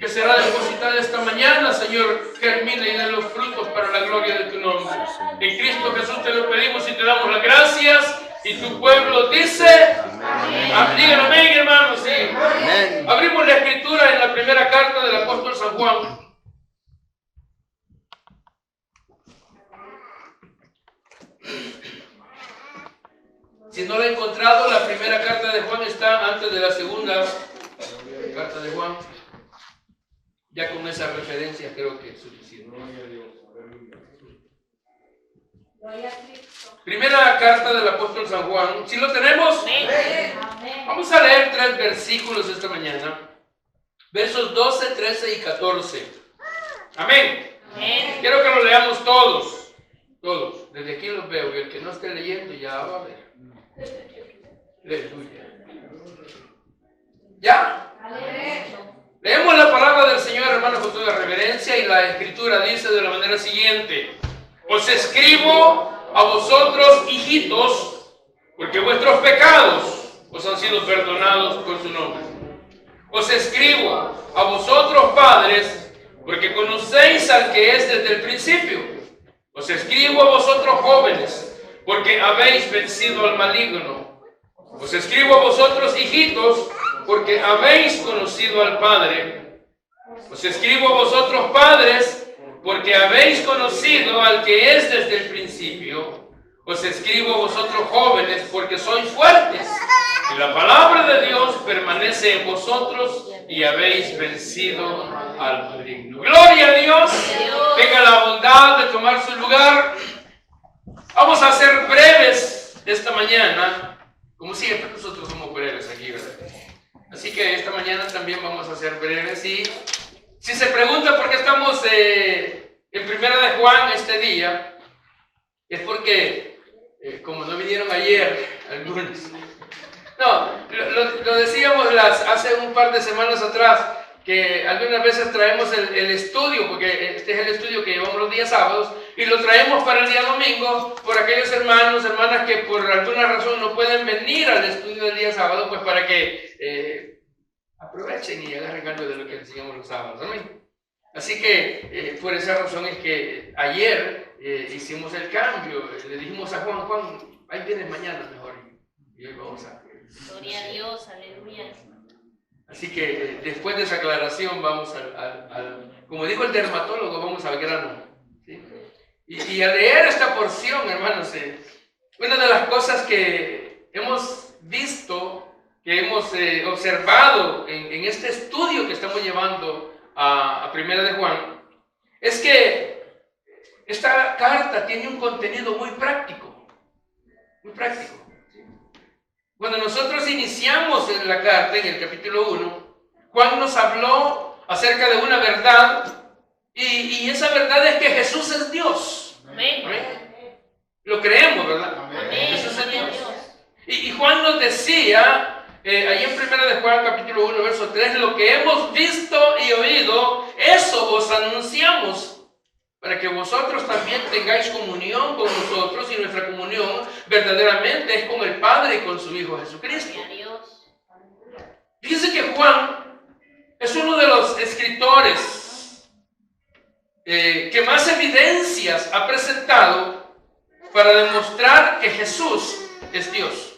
será depositada esta mañana, Señor, germine y dé los frutos para la gloria de tu nombre. En Cristo Jesús te lo pedimos y te damos las gracias. Y tu pueblo dice, amén. Digan amén, hermanos. Sí. Amén. Abrimos la escritura en la primera carta del apóstol San Juan. Si no la he encontrado, la primera carta de Juan está antes de la segunda carta de Juan. Ya con esa referencia creo que es suficiente. Primera carta del apóstol San Juan. ¿Sí lo tenemos? Amén. Vamos a leer 3 versículos esta mañana. Versos 12, 13 y 14. Amén. Amén. Quiero que lo leamos todos. Todos. Desde aquí los veo. Y el que no esté leyendo ya va a ver. Aleluya. ¿Ya? Leemos la palabra del Señor, hermanos, con toda reverencia. Y la escritura dice de la manera siguiente: os escribo a vosotros, hijitos, porque vuestros pecados os han sido perdonados por su nombre. Os escribo a vosotros, padres, porque conocéis al que es desde el principio. Os escribo a vosotros, jóvenes, porque habéis vencido al maligno. Os escribo a vosotros, hijitos, porque habéis conocido al Padre. Os escribo a vosotros, padres, porque habéis conocido al que es desde el principio. Os escribo a vosotros, jóvenes, porque sois fuertes, y la palabra de Dios permanece en vosotros, y habéis vencido al maligno. Gloria a Dios. Tenga la bondad de tomar su lugar. Vamos a ser breves esta mañana. Como siempre, nosotros somos breves aquí, ¿verdad? Así que esta mañana también vamos a ser breves. Y si se pregunta por qué estamos en Primera de Juan este día, es porque, como no vinieron ayer, algunos. No, lo decíamos hace un par de semanas atrás, que algunas veces traemos el estudio, porque este es el estudio que llevamos los días sábados, y lo traemos para el día domingo por aquellos hermanos, hermanas que por alguna razón no pueden venir al estudio del día sábado, pues para que aprovechen y agarren algo de lo que enseñamos los sábados. ¿Amén? Así que por esa razón es que ayer hicimos el cambio. Le dijimos a Juan, ahí vienes mañana mejor. Y hoy vamos a... Gloria a Dios, aleluya. Así que después de esa aclaración vamos como dijo el dermatólogo, vamos al grano. ¿Sí? Y a leer esta porción, hermanos, una de las cosas que hemos visto, que hemos observado en este estudio que estamos llevando a Primera de Juan, es que esta carta tiene un contenido muy práctico. Muy práctico. Cuando nosotros iniciamos en la carta, en el capítulo 1, Juan nos habló acerca de una verdad, y esa verdad es que Jesús es Dios. Amén. ¿Amén? Lo creemos, ¿verdad? Amén. Jesús es Dios. Y Juan nos decía, ahí en 1 de Juan capítulo 1, verso 3, lo que hemos visto y oído, eso os anunciamos, para que vosotros también tengáis comunión con nosotros, y nuestra comunión verdaderamente es con el Padre y con su Hijo Jesucristo. Fíjense que Juan es uno de los escritores que más evidencias ha presentado para demostrar que Jesús es Dios.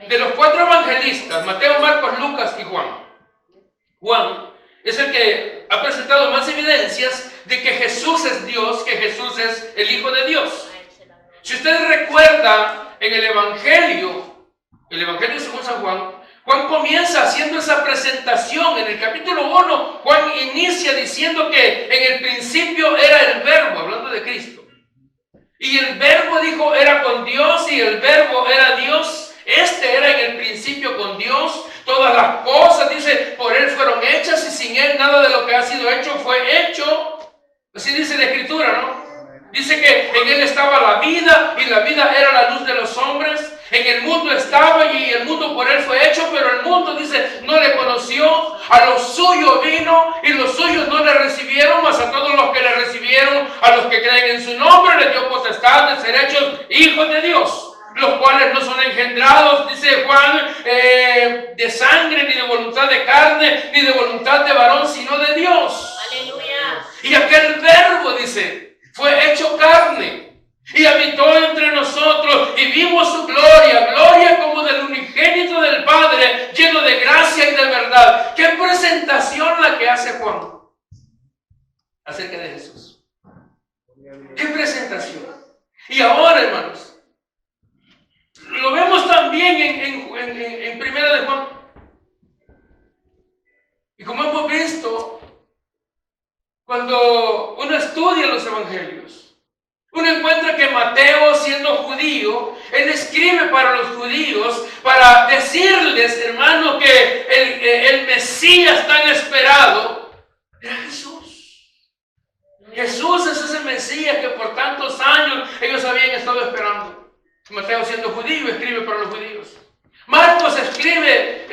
De los 4 evangelistas, Mateo, Marcos, Lucas y Juan es el que ha presentado más evidencias de que Jesús es Dios, que Jesús es el Hijo de Dios. Si usted recuerda en el Evangelio según San Juan, Juan comienza haciendo esa presentación. En el capítulo 1, Juan inicia diciendo que en el principio era el Verbo, hablando de Cristo. Y el Verbo, dijo, era con Dios, y el Verbo era Dios. Este era en el principio con Dios. Todas las cosas, dice, por Él fueron hechas, y sin Él nada de lo que ha sido hecho fue hecho. Así dice la Escritura, ¿no? Dice que en Él estaba la vida, y la vida era la luz de los hombres. En el mundo estaba, y el mundo por Él fue hecho, pero el mundo, dice, no le conoció. A los suyos vino, y los suyos no le recibieron, mas a todos los que le recibieron, a los que creen en su nombre, les dio potestad de ser hechos hijos de Dios. los cuales no son engendrados, dice Juan, de sangre, ni de voluntad de carne, ni de voluntad de varón, sino de Dios. Aleluya. Y aquel verbo, dice, fue hecho carne y habitó entre nosotros y vimos su gloria, gloria como del unigénito del Padre, lleno de gracia y de verdad. ¿Qué presentación la que hace Juan acerca de Jesús? ¿Qué presentación? Y ahora, hermanos, lo vemos también en Primera de Juan. Y como hemos visto, cuando uno estudia los evangelios, uno encuentra que Mateo, siendo judío, él escribe para los judíos para decirles, hermano, que el Mesías tan esperado era Jesús. Jesús es ese Mesías que por tantos años ellos habían estado esperando. Mateo, siendo judío, escribe para los judíos. Marcos escribe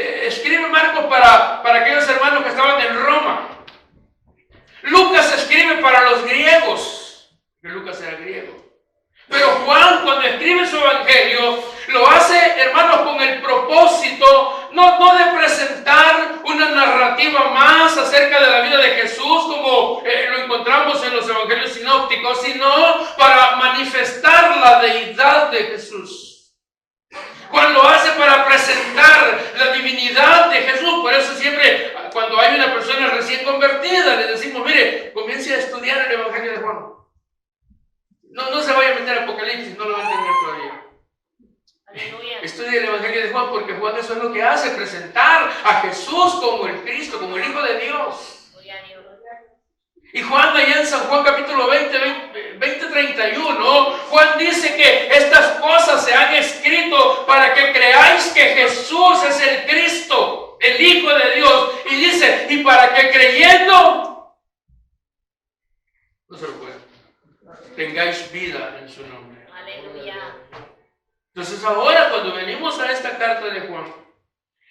Marcos para aquellos hermanos que estaban en Roma. Lucas escribe para los griegos, que Lucas era griego. Pero Juan, cuando escribe su evangelio, lo hace, hermanos, con el propósito no de presentar una narrativa más acerca de la vida de Jesús, como lo encontramos en los evangelios sinópticos, sino para manifestar la deidad de Jesús. Juan lo hace para presentar la divinidad de Jesús. Por eso siempre, cuando hay una persona recién convertida, le decimos, mire, comience a estudiar el evangelio de Juan. No se vaya a meter a Apocalipsis, no lo va a entender todavía. Aleluya. Estudie el evangelio de Juan, porque Juan eso es lo que hace, presentar a Jesús como el Cristo, como el Hijo de Dios. Gloria a Dios. Y Juan, allá en San Juan capítulo 20, 31, Juan dice que estas cosas se han escrito para que creáis que Jesús es el Cristo, el Hijo de Dios. Y dice, y para que creyendo, no se lo puede, tengáis vida en su nombre. Aleluya. Entonces ahora cuando venimos a esta carta de Juan,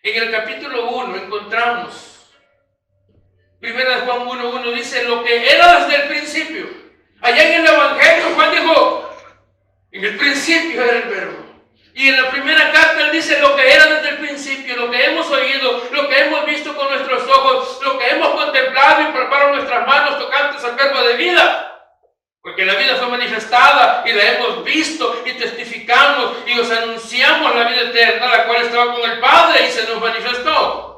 en el capítulo 1 encontramos, Primera de Juan 1:1 dice, lo que era desde el principio. Allá en el evangelio Juan dijo, en el principio era el verbo. Y en la primera carta él dice lo que era desde el principio, lo que hemos oído, lo que hemos visto con nuestros ojos, lo que hemos contemplado y palparon nuestras manos tocantes al verbo de vida. Porque la vida fue manifestada y la hemos visto y testificamos y os anunciamos la vida eterna, la cual estaba con el Padre y se nos manifestó.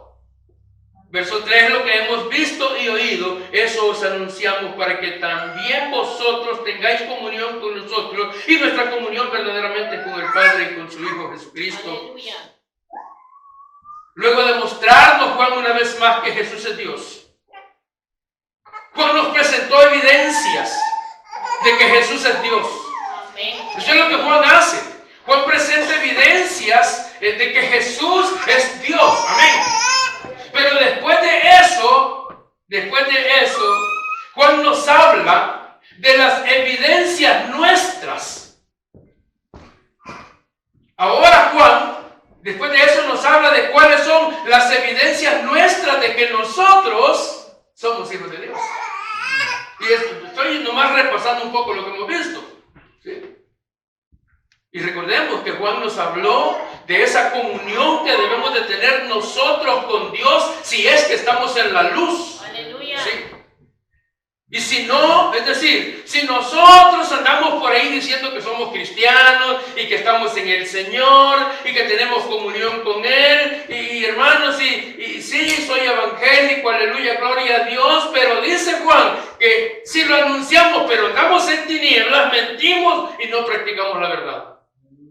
Verso 3, lo que hemos visto y oído, eso os anunciamos para que también vosotros tengáis comunión con nosotros y nuestra comunión verdaderamente con el Padre y con su Hijo Jesucristo. Aleluya. Luego de mostrarnos, Juan, una vez más que Jesús es Dios, Juan nos presentó evidencias de que Jesús es Dios. Amén. Eso es lo que Juan hace. Juan presenta evidencias de que Jesús es Dios. Amén. Pero después de eso, Juan nos habla de las evidencias nuestras. Ahora Juan, después de eso, nos habla de cuáles son las evidencias nuestras de que nosotros somos hijos de Dios. Y estoy nomás repasando un poco lo que hemos visto. ¿Sí? Y recordemos que Juan nos habló de esa comunión que debemos de tener nosotros con Dios si es que estamos en la luz. Aleluya. ¿Sí? Y si no, es decir, si nosotros andamos por ahí diciendo que somos cristianos y que estamos en el Señor y que tenemos comunión con Él, y hermanos, y sí, soy evangélico, aleluya, gloria a Dios, pero dice Juan que si lo anunciamos pero andamos en tinieblas, mentimos y no practicamos la verdad.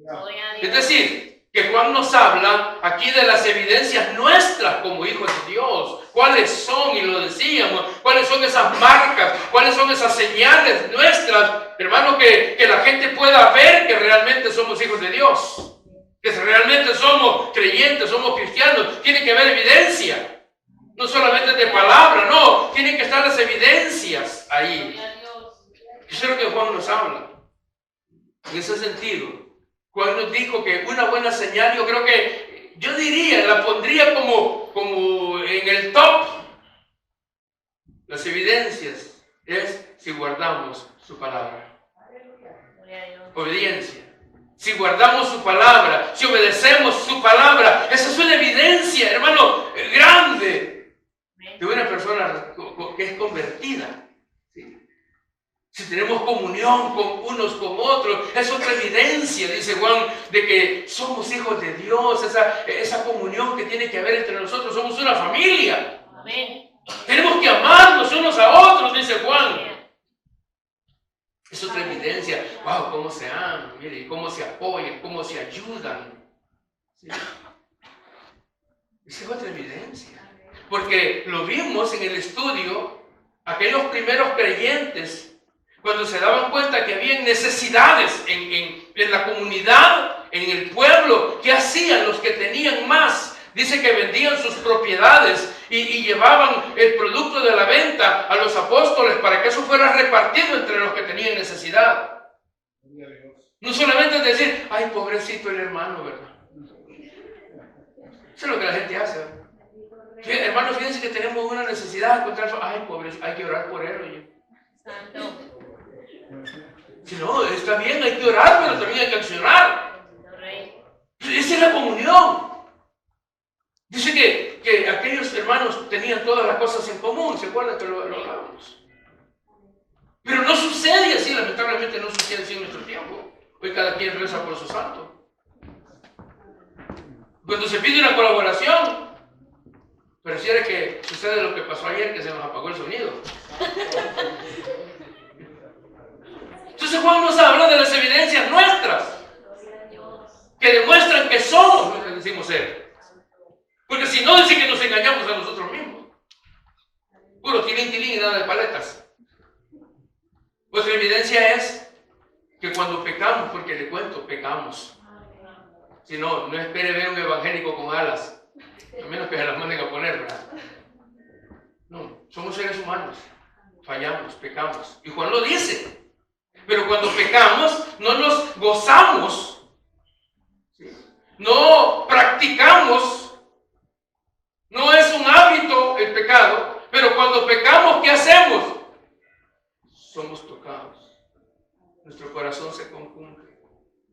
Gloria a Dios. Es decir, que Juan nos habla aquí de las evidencias nuestras como hijos de Dios. ¿Cuáles son? Y lo decíamos. ¿Cuáles son esas marcas? ¿Cuáles son esas señales nuestras? Hermano, que la gente pueda ver que realmente somos hijos de Dios. Que realmente somos creyentes, somos cristianos. Tiene que haber evidencia. No solamente de palabra, no. Tienen que estar las evidencias ahí. Gloria a Dios. Eso es lo que Juan nos habla. En ese sentido, Juan nos dijo que una buena señal, yo creo que, yo diría, la pondría como en el top. Las evidencias es si guardamos su palabra. Gloria a Dios. Obediencia. si guardamos su palabra, si obedecemos su palabra, esa es una evidencia, hermano, grande de una persona que es convertida. ¿Sí? Si tenemos comunión con unos con otros, es otra evidencia, dice Juan, de que somos hijos de Dios, esa comunión que tiene que haber entre nosotros, somos una familia. Amén. Tenemos que amarnos unos a otros, dice Juan. Es otra evidencia. Wow, cómo se aman, mire, cómo se apoyan, cómo se ayudan. ¿Sí? Esa es otra evidencia. Porque lo vimos en el estudio, aquellos primeros creyentes, cuando se daban cuenta que había necesidades en la comunidad, en el pueblo, ¿qué hacían los que tenían más? Dice que vendían sus propiedades y llevaban el producto de la venta a los apóstoles para que eso fuera repartido entre los que tenían necesidad. No solamente es decir, ay, pobrecito el hermano, ¿verdad? Eso es lo que la gente hace, ¿verdad? Hermanos, fíjense que tenemos una necesidad contra eso. Ay, pobrecito, hay que orar por él, oye. Santo. Si no, está bien, hay que orar, pero también hay que accionar. Esa es la comunión. Dice que aquellos hermanos tenían todas las cosas en común, ¿se acuerdan que lo hablábamos? Pero no sucede así, lamentablemente no sucede así en nuestro tiempo. Hoy cada quien reza por su santo. Cuando se pide una colaboración, pareciera que sucede lo que pasó ayer, que se nos apagó el sonido. Entonces Juan nos habla de las evidencias nuestras, que demuestran que somos lo que decimos ser. Porque si no, dice que nos engañamos a nosotros mismos. Puro tilín y nada de paletas. Nuestra evidencia es que cuando pecamos, porque le cuento, pecamos. Si no, no espere ver un evangélico con alas, a menos que se las manden a poner, ¿verdad? No, somos seres humanos, fallamos, pecamos. Y Juan lo dice. Pero cuando pecamos, no nos gozamos, ¿sí? No practicamos. No es un hábito el pecado, pero cuando pecamos, ¿qué hacemos? Somos tocados. Nuestro corazón se compunge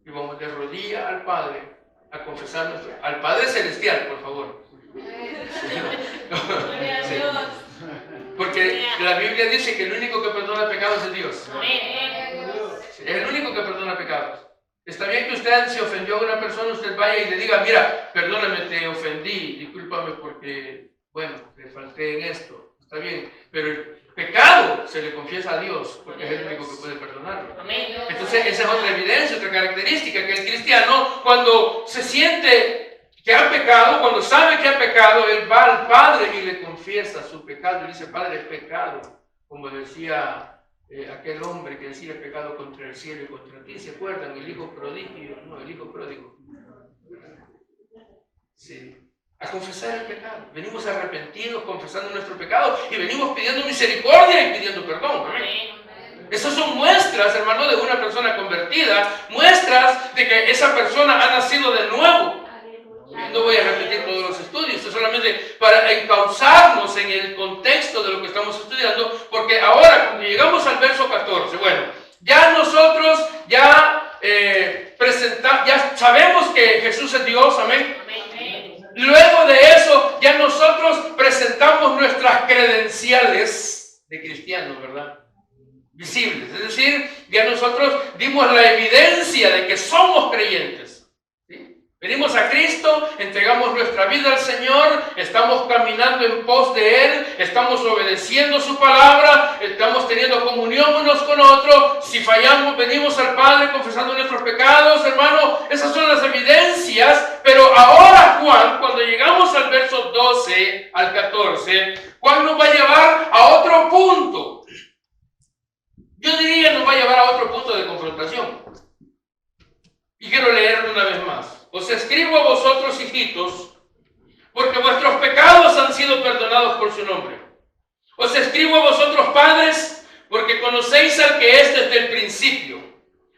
y vamos de rodilla al Padre a confesar al Padre Celestial, por favor. Sí. Porque la Biblia dice que el único que perdona pecados es Dios. Sí, es el único que perdona pecados. Está bien que usted se ofendió a una persona, usted vaya y le diga, mira, perdóname, te ofendí, discúlpame porque, bueno, te falté en esto. Está bien, pero el pecado se le confiesa a Dios, porque es el único que puede perdonarlo. Entonces, esa es otra evidencia, otra característica, que el cristiano, cuando se siente que ha pecado, cuando sabe que ha pecado, él va al Padre y le confiesa su pecado, y dice, Padre, he pecado, como decía aquel hombre que decía, he pecado contra el cielo y contra ti. ¿Se acuerdan? El hijo prodigio, no, el hijo pródigo. Sí. A confesar el pecado. Venimos arrepentidos, confesando nuestro pecado y venimos pidiendo misericordia y pidiendo perdón. ¿Amén? Esas son muestras, hermano, de una persona convertida, muestras de que esa persona ha nacido de nuevo. No voy a repetir todos los estudios, esto es solamente para encauzarnos en el contexto de lo que estamos estudiando, porque ahora cuando llegamos al verso 14, bueno, ya nosotros ya sabemos que Jesús es Dios, amén. Luego de eso, ya nosotros presentamos nuestras credenciales de cristianos, ¿verdad? Visibles, es decir, ya nosotros dimos la evidencia de que somos creyentes. Venimos a Cristo, entregamos nuestra vida al Señor, estamos caminando en pos de Él, estamos obedeciendo su palabra, estamos teniendo comunión unos con otros. Si fallamos, venimos al Padre confesando nuestros pecados, hermano. Esas son las evidencias. Pero ahora Juan, cuando llegamos al verso 12 al 14, Juan nos va a llevar a otro punto. Yo diría nos va a llevar a otro punto de confrontación. Y quiero leerlo una vez más. Os escribo a vosotros, hijitos, porque vuestros pecados han sido perdonados por su nombre. Os escribo a vosotros, padres, porque conocéis al que es desde el principio.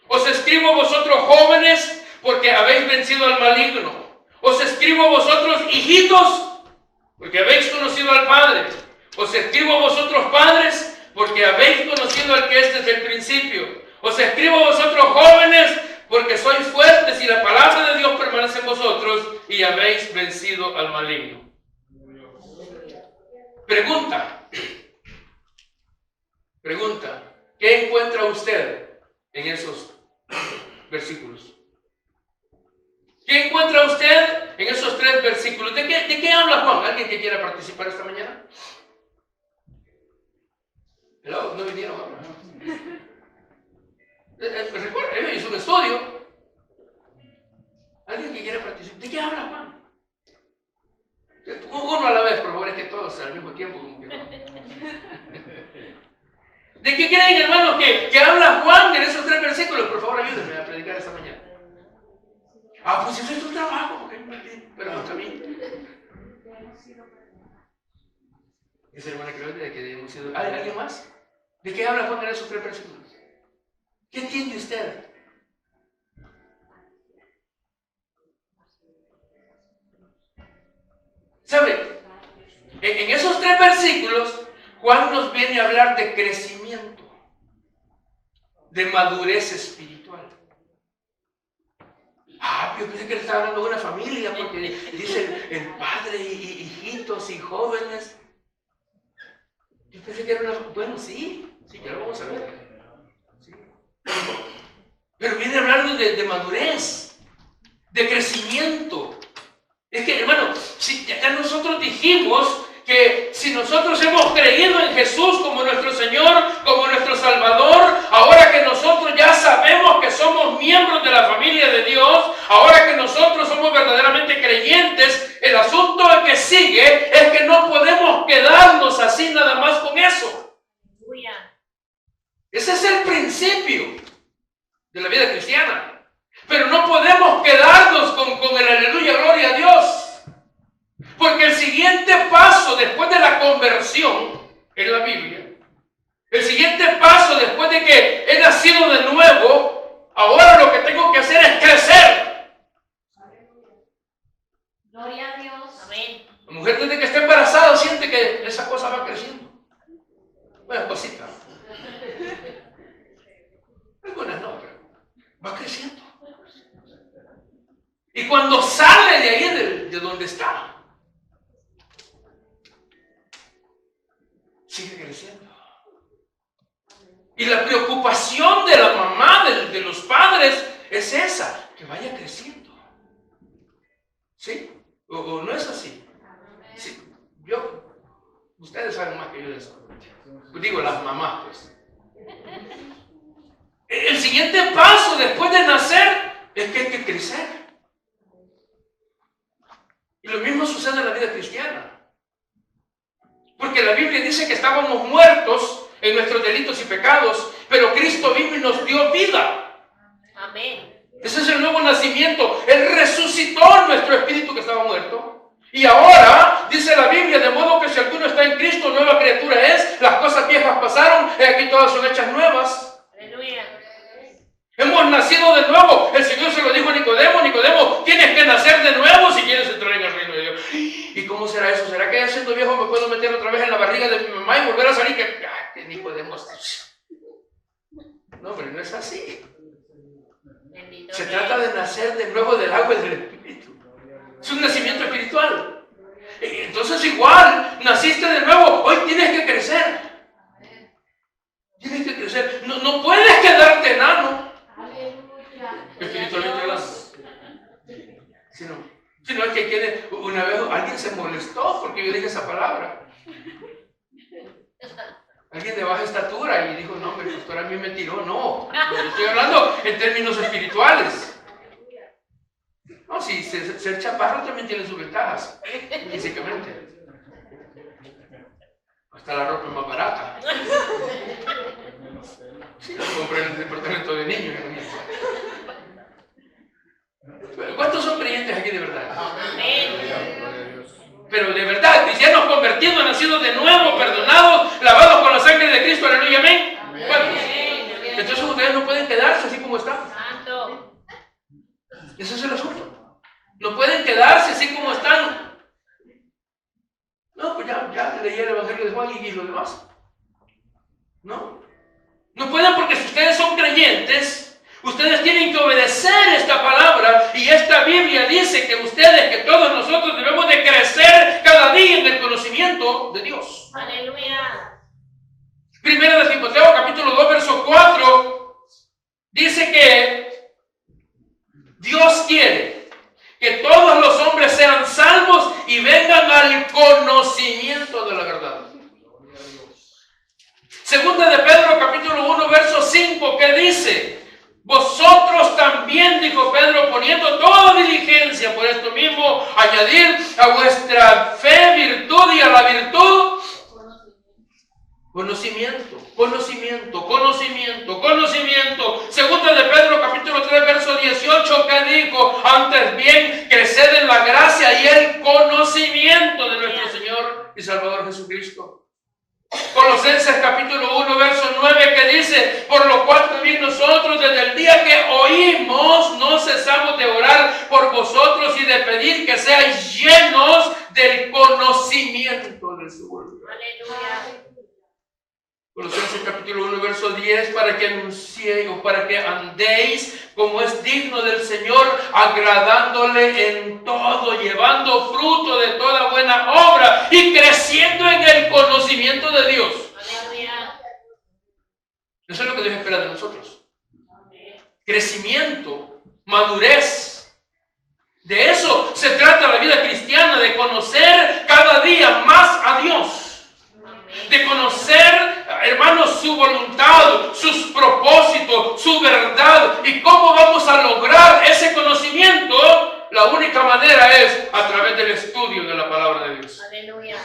Os escribo a vosotros, jóvenes, porque habéis vencido al maligno. Os escribo a vosotros, hijitos, porque habéis conocido al Padre. Os escribo a vosotros, padres, porque habéis conocido al que es desde el principio. Os escribo a vosotros, jóvenes, porque sois fuertes y la palabra de Dios permanece en vosotros y habéis vencido al maligno. Pregunta, ¿qué encuentra usted en esos versículos? ¿Qué encuentra usted en esos 3 versículos? ¿De qué habla Juan? ¿Alguien que quiera participar esta mañana? Hello, no vinieron ahora. Recuerda, él hizo un estudio. ¿Alguien que quiera participar? ¿De qué habla Juan? Uno a la vez, por favor, es que todos al mismo tiempo. Como que no. ¿De qué creen, hermanos, que habla Juan en esos 3 versículos? Por favor, ayúdenme a predicar esta mañana. Pues ese es tu trabajo, porque pero no también. Esa hermana creo que hemos sido. ¿Hay alguien más? ¿De qué habla Juan en esos 3 versículos? ¿Qué entiende usted? ¿Sabe? En esos 3 versículos, Juan nos viene a hablar de crecimiento, de madurez espiritual. Yo pensé que le estaba hablando de una familia, porque dice el padre y hijitos y jóvenes. Yo pensé que era una... Bueno, sí, ya lo vamos a ver. Sí. Pero viene hablando de madurez, de crecimiento. Es que, hermano, si ya nosotros dijimos que si nosotros hemos creído en Jesús como nuestro Señor, como nuestro Salvador, ahora que nosotros ya sabemos que somos miembros de la familia de Dios, ahora que nosotros somos verdaderamente creyentes, el asunto que sigue es que no podemos quedarnos así nada más con eso. Ese es el principio de la vida cristiana. Pero no podemos quedarnos con el aleluya, gloria a Dios. Porque el siguiente paso después de la conversión en la Biblia, el siguiente paso después de que he nacido de nuevo, ahora lo que tengo que hacer es crecer. Gloria a Dios. Amén. La mujer desde que está embarazada siente que esa cosa va creciendo. Bueno, cosita. Algunas no, pero va creciendo. Y cuando sale de ahí, de donde está, sigue creciendo. Y la preocupación de la mamá, de los padres, es esa, que vaya creciendo. ¿Sí? ¿O no es así? Sí. Ustedes saben más que yo de eso. Digo, las mamás, pues. El siguiente paso después de nacer es que hay que crecer. Y lo mismo sucede en la vida cristiana. Porque la Biblia dice que estábamos muertos en nuestros delitos y pecados, pero Cristo vino y nos dio vida. Amén. Ese es el nuevo nacimiento. Él resucitó nuestro espíritu que estaba muerto. Y ahora, dice la Biblia, de modo que si alguno está en Cristo, nueva criatura es, las cosas viejas pasaron, y aquí todas son hechas nuevas. Aleluya. Hemos nacido de nuevo. El Señor se lo dijo a Nicodemo. Nicodemo, tienes que nacer de nuevo si quieres entrar en el reino de Dios. ¿Y cómo será eso? ¿Será que ya siendo viejo me puedo meter otra vez en la barriga de mi mamá y volver a salir? Que Nicodemo... No, pero no es así. Bendito Se Dios. trata de nacer de nuevo del agua y del Espíritu. Es un nacimiento espiritual. Entonces igual, naciste de nuevo, hoy tienes que crecer. Tienes que crecer. No puedes quedarte enano. Espiritualmente hablando. Si no es que una vez alguien se molestó porque yo dije esa palabra. Alguien de baja estatura y dijo, no, hombre, el pastor a mí me tiró. No, yo estoy hablando en términos espirituales. No, sí, ser chaparro también tiene sus ventajas, físicamente. Hasta la ropa es más barata. Sí, lo compré en el departamento de niños. ¿Cuántos son creyentes aquí de verdad? Amén. Pero de verdad, cristianos convertidos, nacidos de nuevo, perdonados, lavados con la sangre de Cristo, aleluya, amén. ¿Cuántos? Entonces ustedes no pueden quedarse así como están. Santo. Ese es el asunto. No pueden quedarse así como están. No, pues ya leí el Evangelio de Juan y lo demás. No. No pueden, porque si ustedes son creyentes, Ustedes tienen que obedecer esta palabra y esta Biblia dice que ustedes, que todos nosotros debemos de crecer cada día en el conocimiento de Dios. Aleluya. Primera de Timoteo, capítulo 2, verso 4, dice que Dios quiere que todos los hombres sean salvos y vengan al conocimiento de la verdad. Segunda de Pedro, capítulo 1, verso 5, que dice: vosotros también, dijo Pedro, poniendo toda diligencia por esto mismo, añadir a vuestra fe virtud y a la virtud conocimiento, conocimiento, conocimiento, conocimiento. Segunda de Pedro, capítulo 3, verso 18, que dijo: antes bien, creced en la gracia y el conocimiento de nuestro Señor y Salvador Jesucristo. Colosenses capítulo 1, verso 9, que dice: por lo cual también nosotros desde el día que oímos no cesamos de orar por vosotros y de pedir que seáis llenos del conocimiento de su voluntad. Aleluya. Colosenses capítulo 1, verso 10, para que anunciéis o para que andéis como es digno del Señor, agradándole en todo, llevando fruto de toda buena obra y creciendo en el conocimiento de Dios. Aleluya. Eso es lo que Dios espera de nosotros. Crecimiento, madurez. De eso se trata la vida cristiana, de conocer cada día más a Dios. De conocer, hermanos, su voluntad, sus propósitos, su verdad. ¿Y cómo vamos a lograr ese conocimiento? La única manera es a través del estudio de la palabra de Dios. Aleluya.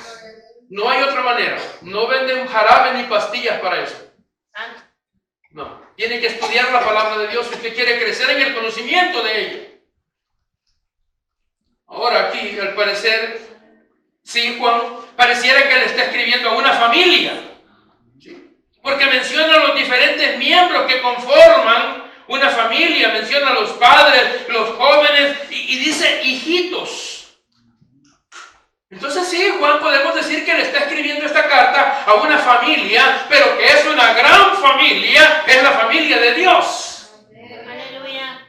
No hay otra manera. No venden jarabe ni pastillas para eso. No. Tiene que estudiar la palabra de Dios si usted quiere crecer en el conocimiento de ella. Ahora aquí, al parecer, sí, Juan pareciera que le está escribiendo a una familia, ¿sí? Porque menciona a los diferentes miembros que conforman una familia, menciona a los padres, los jóvenes y dice hijitos. Entonces sí, Juan, podemos decir que le está escribiendo esta carta a una familia, pero que es una gran familia, es la familia de Dios. Aleluya.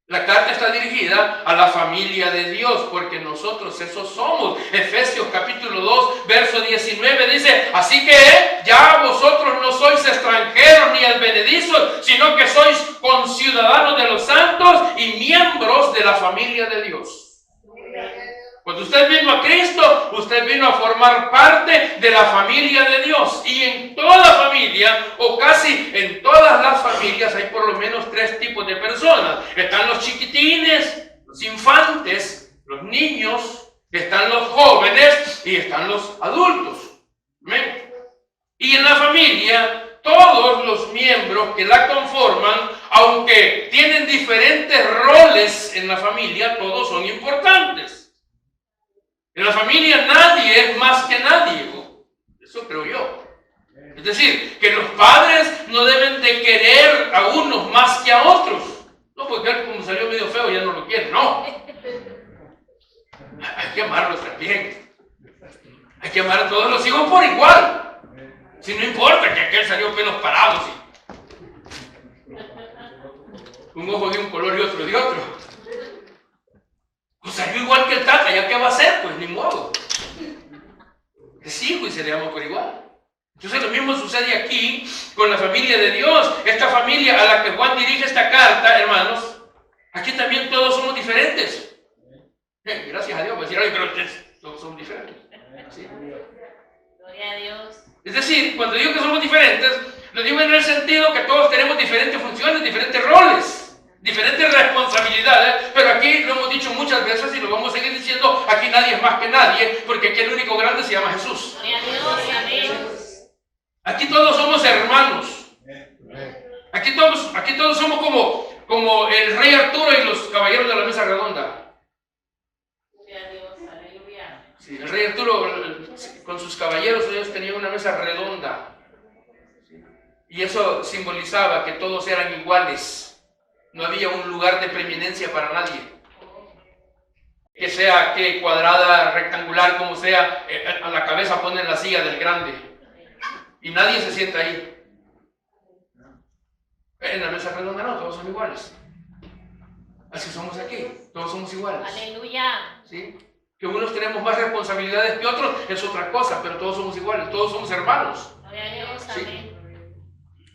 La carta está dirigida a la familia de Dios, porque nosotros esos somos. Efesios capítulo 2, verso 19 dice: así que ya vosotros no sois extranjeros ni advenedizos, sino que sois conciudadanos de los santos y miembros de la familia de Dios. Cuando usted vino a Cristo, usted vino a formar parte de la familia de Dios. Y en toda familia, o casi en todas las familias, hay por lo menos 3 tipos de personas. Están los chiquitines, los infantes, los niños, están los jóvenes y están los adultos. ¿Amén? Y en la familia, todos los miembros que la conforman, aunque tienen diferentes roles en la familia, todos son importantes. En la familia nadie es más que nadie. Eso creo yo. Es decir, que los padres no deben de querer a unos más que a otros. No, porque él como salió medio feo ya no lo quiere. No. Hay que amarlos también. Hay que amar a todos los hijos por igual. Si no importa que aquel salió pelos parados. Un ojo de un color y otro de otro. Pues salió igual que el tata, ¿ya qué va a hacer? Pues ni modo. Es hijo y se le ama por igual. Entonces lo mismo sucede aquí con la familia de Dios. Esta familia a la que Juan dirige esta carta, hermanos, aquí también todos somos diferentes. Gracias a Dios, voy a decir, ay, pero ustedes todos somos diferentes. ¿Sí? Gloria a Dios. Es decir, cuando digo que somos diferentes, lo digo en el sentido que todos tenemos diferentes funciones, diferentes roles, diferentes responsabilidades, pero aquí lo hemos dicho muchas veces y lo vamos a seguir diciendo: aquí nadie es más que nadie, porque aquí el único grande se llama Jesús. Gloria a Dios. Amén. Aquí todos somos hermanos. Aquí todos somos como el rey Arturo y los caballeros de la mesa redonda. Gloria a Dios. Aleluya. Sí, el rey Arturo con sus caballeros, ellos tenían una mesa redonda. Y eso simbolizaba que todos eran iguales. No había un lugar de preeminencia para nadie. Que sea que cuadrada, rectangular, como sea, a la cabeza ponen la silla del grande. Y nadie se sienta ahí. En la mesa redonda no, todos son iguales. Así somos aquí, todos somos iguales. Aleluya. ¿Sí? Que unos tenemos más responsabilidades que otros es otra cosa, pero todos somos iguales, todos somos hermanos. Gloria a Dios. ¿Sí? Amén.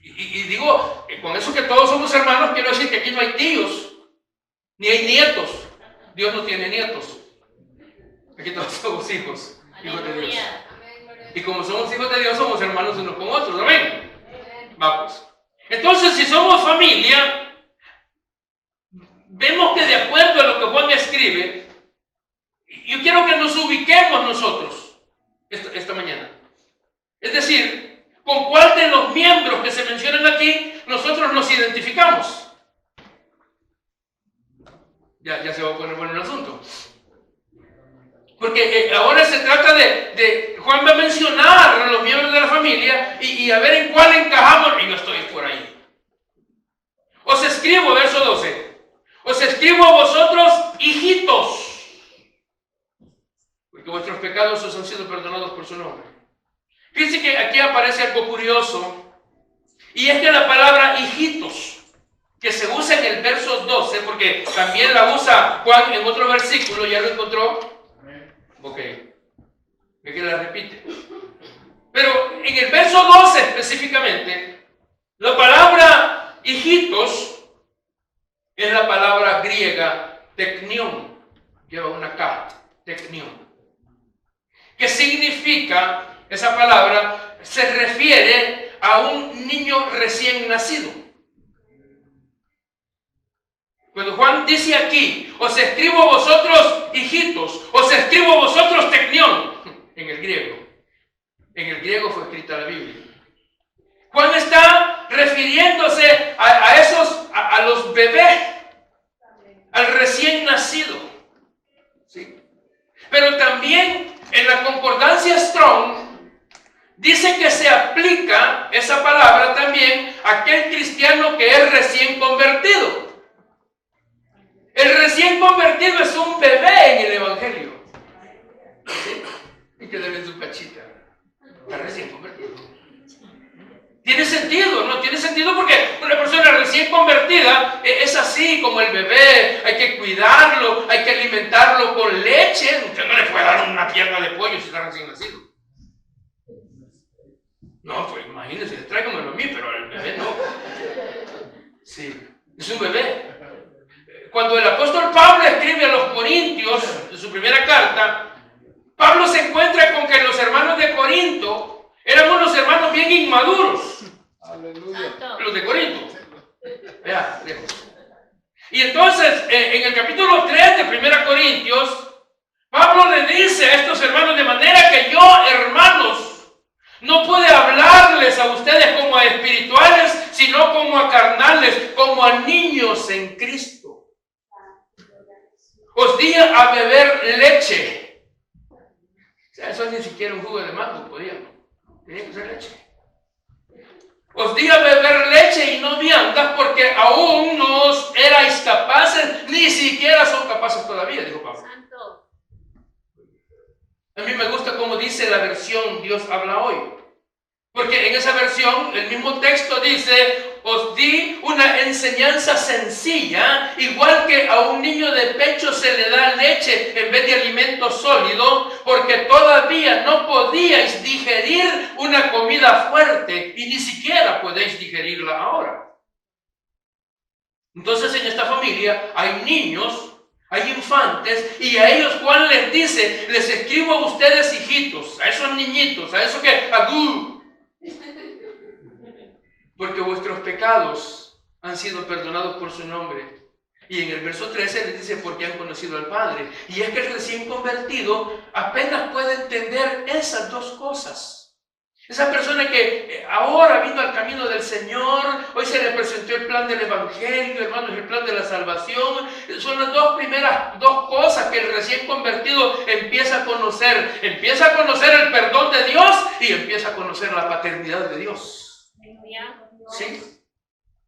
Y digo, con eso que todos somos hermanos, quiero decir que aquí no hay tíos, ni hay nietos. Dios no tiene nietos. Aquí todos somos hijos de Dios. Aleluya. Y como somos hijos de Dios, somos hermanos unos con otros. Amén. Vamos. Entonces, si somos familia, vemos que de acuerdo a lo que Juan escribe, yo quiero que nos ubiquemos nosotros esta mañana. Es decir, con cuál de los miembros que se mencionan aquí nosotros nos identificamos. Ya se va a poner bueno el asunto. Porque ahora se trata de Juan va a mencionar a los miembros de la familia y a ver en cuál encajamos. Y yo estoy por ahí. Os escribo, verso 12. Os escribo a vosotros, hijitos, porque vuestros pecados os han sido perdonados por su nombre. Fíjense que aquí aparece algo curioso, y es que la palabra hijitos, que se usa en el verso 12, porque también la usa Juan en otro versículo, ¿ya lo encontró? Ok, ve que la repite. Pero en el verso 12 específicamente, la palabra hijitos es la palabra griega teknion, lleva una K, teknion. ¿Qué significa esa palabra? Se refiere a un niño recién nacido. Cuando Juan dice aquí, os escribo a vosotros hijitos, os escribo a vosotros teknion, en el griego fue escrita la Biblia. Juan está refiriéndose a los bebés, al recién nacido. ¿Sí? Pero también en la concordancia Strong dice que se aplica esa palabra también a aquel cristiano que es recién convertido. El recién convertido es un bebé en el Evangelio. ¿Sí? Y que debe su cachita. Está recién convertido. Tiene sentido, ¿no? Tiene sentido porque una persona recién convertida es así como el bebé. Hay que cuidarlo, hay que alimentarlo con leche. Usted no le puede dar una pierna de pollo si está recién nacido. No, pues imagínese, tráigamelo a mí, pero al bebé no. Sí, es un bebé. Cuando el apóstol Pablo escribe a los Corintios, en su primera carta, Pablo se encuentra con que los hermanos de Corinto eran unos hermanos bien inmaduros. Aleluya. Los de Corinto. Vea, lejos. Y entonces, en el capítulo 3 de 1 Corintios, Pablo le dice a estos hermanos, de manera que yo, hermanos, no puedo hablarles a ustedes como a espirituales, sino como a carnales, como a niños en Cristo. Os di a beber leche. O sea, eso ni siquiera un jugo de mango podíamos. Tenía que ser leche. Os di a beber leche y no viandas, porque aún no os erais capaces, ni siquiera son capaces todavía, dijo Pablo. Santo. A mí me gusta cómo dice la versión Dios habla hoy. Porque en esa versión, el mismo texto dice, os di una enseñanza sencilla, igual que a un niño de pecho se le da leche en vez de alimento sólido, porque todavía no podíais digerir una comida fuerte y ni siquiera podéis digerirla ahora. Entonces en esta familia hay niños, hay infantes, y a ellos Juan les dice, les escribo a ustedes hijitos, a esos niñitos, a esos que agú, porque vuestros pecados han sido perdonados por su nombre. Y en el verso 13 les dice, porque han conocido al Padre. Y es que el recién convertido apenas puede entender esas dos cosas. Esa persona que ahora vino al camino del Señor, hoy se le presentó el plan del Evangelio, hermanos, el plan de la salvación. Son las dos cosas que el recién convertido empieza a conocer. Empieza a conocer el perdón de Dios y empieza a conocer la paternidad de Dios. ¿Sí?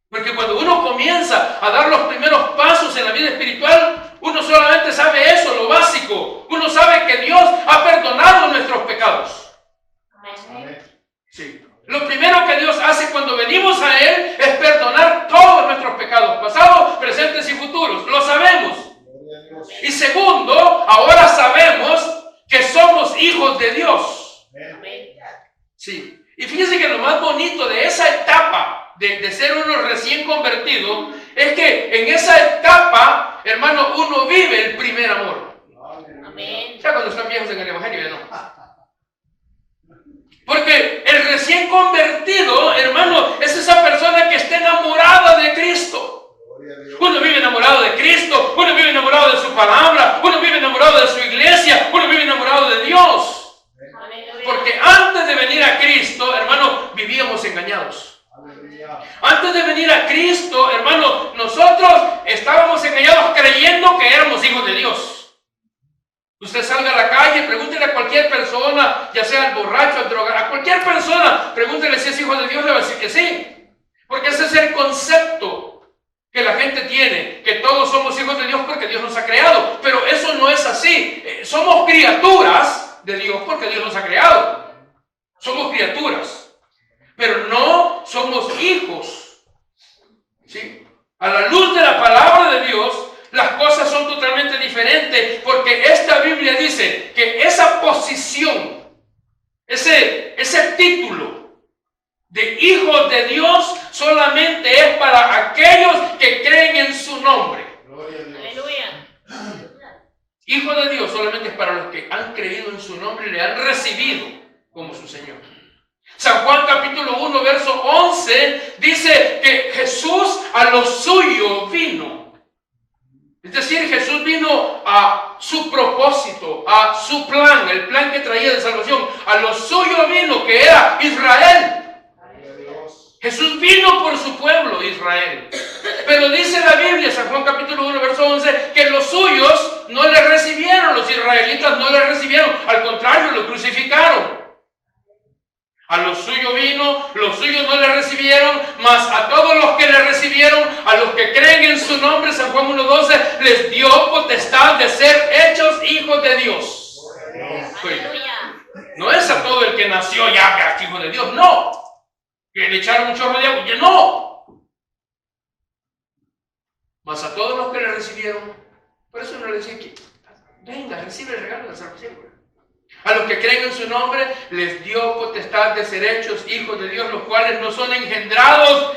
Porque cuando uno comienza a dar los primeros pasos en la vida espiritual, uno solamente sabe eso, lo básico. Uno sabe que Dios ha perdonado nuestros pecados. Amén. Sí. Lo primero que Dios hace cuando venimos a Él es perdonar hijos de Dios. Amén. Sí. Y fíjense que lo más bonito de esa etapa de ser uno recién convertido es que en esa etapa, hermano, uno vive el primer amor. Amén. Ya cuando están viejos en el Evangelio ya no. Porque el recién convertido, hermano, es esa persona que está enamorada de Cristo. Uno vive enamorado de Cristo, uno vive enamorado de su palabra, uno vive enamorado de su iglesia, uno vive enamorado de Dios. Porque antes de venir a Cristo, hermano, vivíamos engañados. Antes de venir a Cristo, hermano, nosotros estábamos engañados creyendo que éramos hijos de Dios. Usted salga a la calle, pregúntele a cualquier persona, ya sea al borracho, al drogado, a cualquier persona, pregúntele si es hijo de Dios, le va a decir que sí. Porque ese es el concepto que la gente tiene, que todos somos hijos de Dios porque Dios nos ha creado. Pero eso no es así. Somos criaturas de Dios porque Dios nos ha creado. Somos criaturas, pero no somos hijos. ¿Sí? A la luz de la palabra de Dios, las cosas son totalmente diferentes, porque esta Biblia dice que esa posición, ese título de hijos de Dios solamente es para aquellos que creen en su nombre. Aleluya. Hijo de Dios solamente es para los que han creído en su nombre y le han recibido como su Señor. San Juan capítulo 1 verso 11 dice que Jesús a lo suyo vino. Es decir, Jesús vino a su propósito, a su plan, el plan que traía de salvación. A lo suyo vino, que era Israel. Jesús vino por su pueblo, Israel. Pero dice la Biblia, San Juan capítulo 1, verso 11, que los suyos no le recibieron, los israelitas no le recibieron. Al contrario, lo crucificaron. A los suyos vino, los suyos no le recibieron, mas a todos los que le recibieron, a los que creen en su nombre, San Juan 1:12, les dio potestad de ser hechos hijos de Dios. Aleluya. No es a todo el que nació ya hijo de Dios, no. Que le echaron un chorro de agua, ya no. Mas a todos los que le recibieron, por eso no le decía que venga, recibe el regalo de la salvación. A los que creen en su nombre, les dio potestad de ser hechos hijos de Dios, los cuales no son engendrados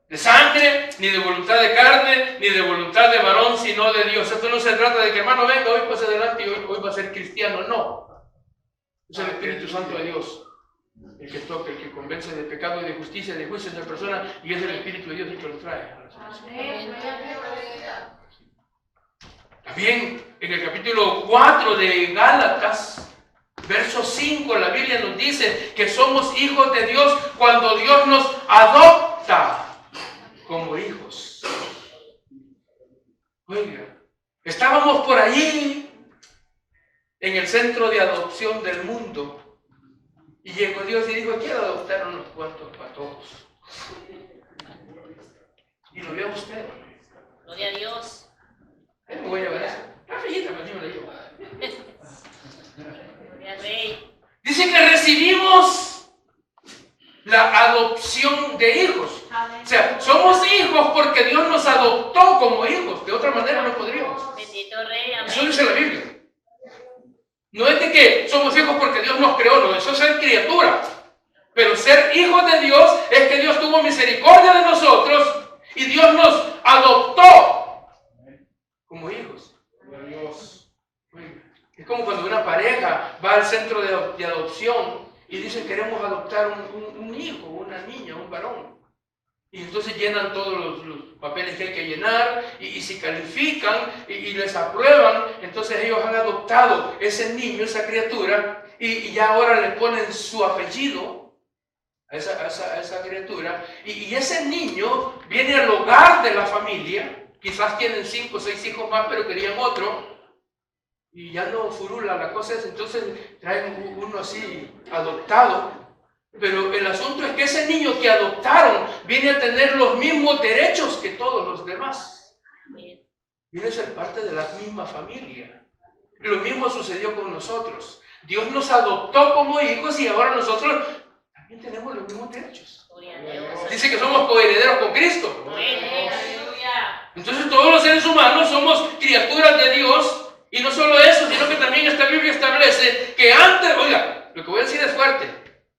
de sangre, ni de voluntad de carne, ni de voluntad de varón, sino de Dios. Esto no se trata de que, hermano, venga, hoy pase adelante y hoy va a ser cristiano. No. Es el Espíritu Santo de Dios el que toca, el que convence de pecado y de justicia y de juicio en la persona, y es el Espíritu de Dios el que lo trae. También en el capítulo 4 de Gálatas, verso 5, la Biblia nos dice que somos hijos de Dios cuando Dios nos adopta como hijos. Oiga, estábamos por allí en el centro de adopción del mundo y llegó Dios y dijo: quiero adoptar unos cuantos patojos. Y lo vio usted. Gloria a Dios. Me voy a llevar eso. La fillita, me la llevo. Gloria al Rey. Dice que recibimos la adopción de hijos. O sea, somos hijos porque Dios nos adoptó como hijos. De otra manera no podríamos. Bendito Rey. Eso Amén. dice la Biblia. No es de que somos hijos porque Dios nos creó, no, eso es ser criatura. Pero ser hijos de Dios es que Dios tuvo misericordia de nosotros y Dios nos adoptó como hijos. Es como cuando una pareja va al centro de adopción y dicen: queremos adoptar un hijo, una niña, un varón. Y entonces llenan todos los papeles que hay que llenar y si califican y les aprueban, entonces ellos han adoptado ese niño, esa criatura, y ya ahora le ponen su apellido a esa criatura. Y ese niño viene al hogar de la familia, quizás tienen 5 o 6 hijos más, pero querían otro. Y ya no furula la cosa, entonces traen uno así adoptado. Pero el asunto es que ese niño que adoptaron viene a tener los mismos derechos que todos los demás. Viene a ser parte de la misma familia. Lo mismo sucedió con nosotros. Dios nos adoptó como hijos y ahora nosotros también tenemos los mismos derechos. Dice que somos coherederos con Cristo. Aleluya. Entonces todos los seres humanos somos criaturas de Dios. Y no solo eso, sino que también esta Biblia establece que antes, oiga, lo que voy a decir es fuerte,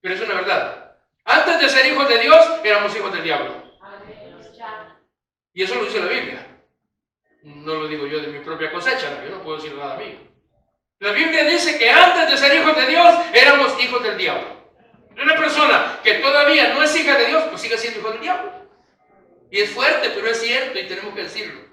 pero es una verdad. Antes de ser hijos de Dios, éramos hijos del diablo. Y eso lo dice la Biblia. No lo digo yo de mi propia cosecha, yo no puedo decir nada mío. La Biblia dice que antes de ser hijos de Dios, éramos hijos del diablo. Una persona que todavía no es hija de Dios, pues sigue siendo hijo del diablo. Y es fuerte, pero es cierto y tenemos que decirlo.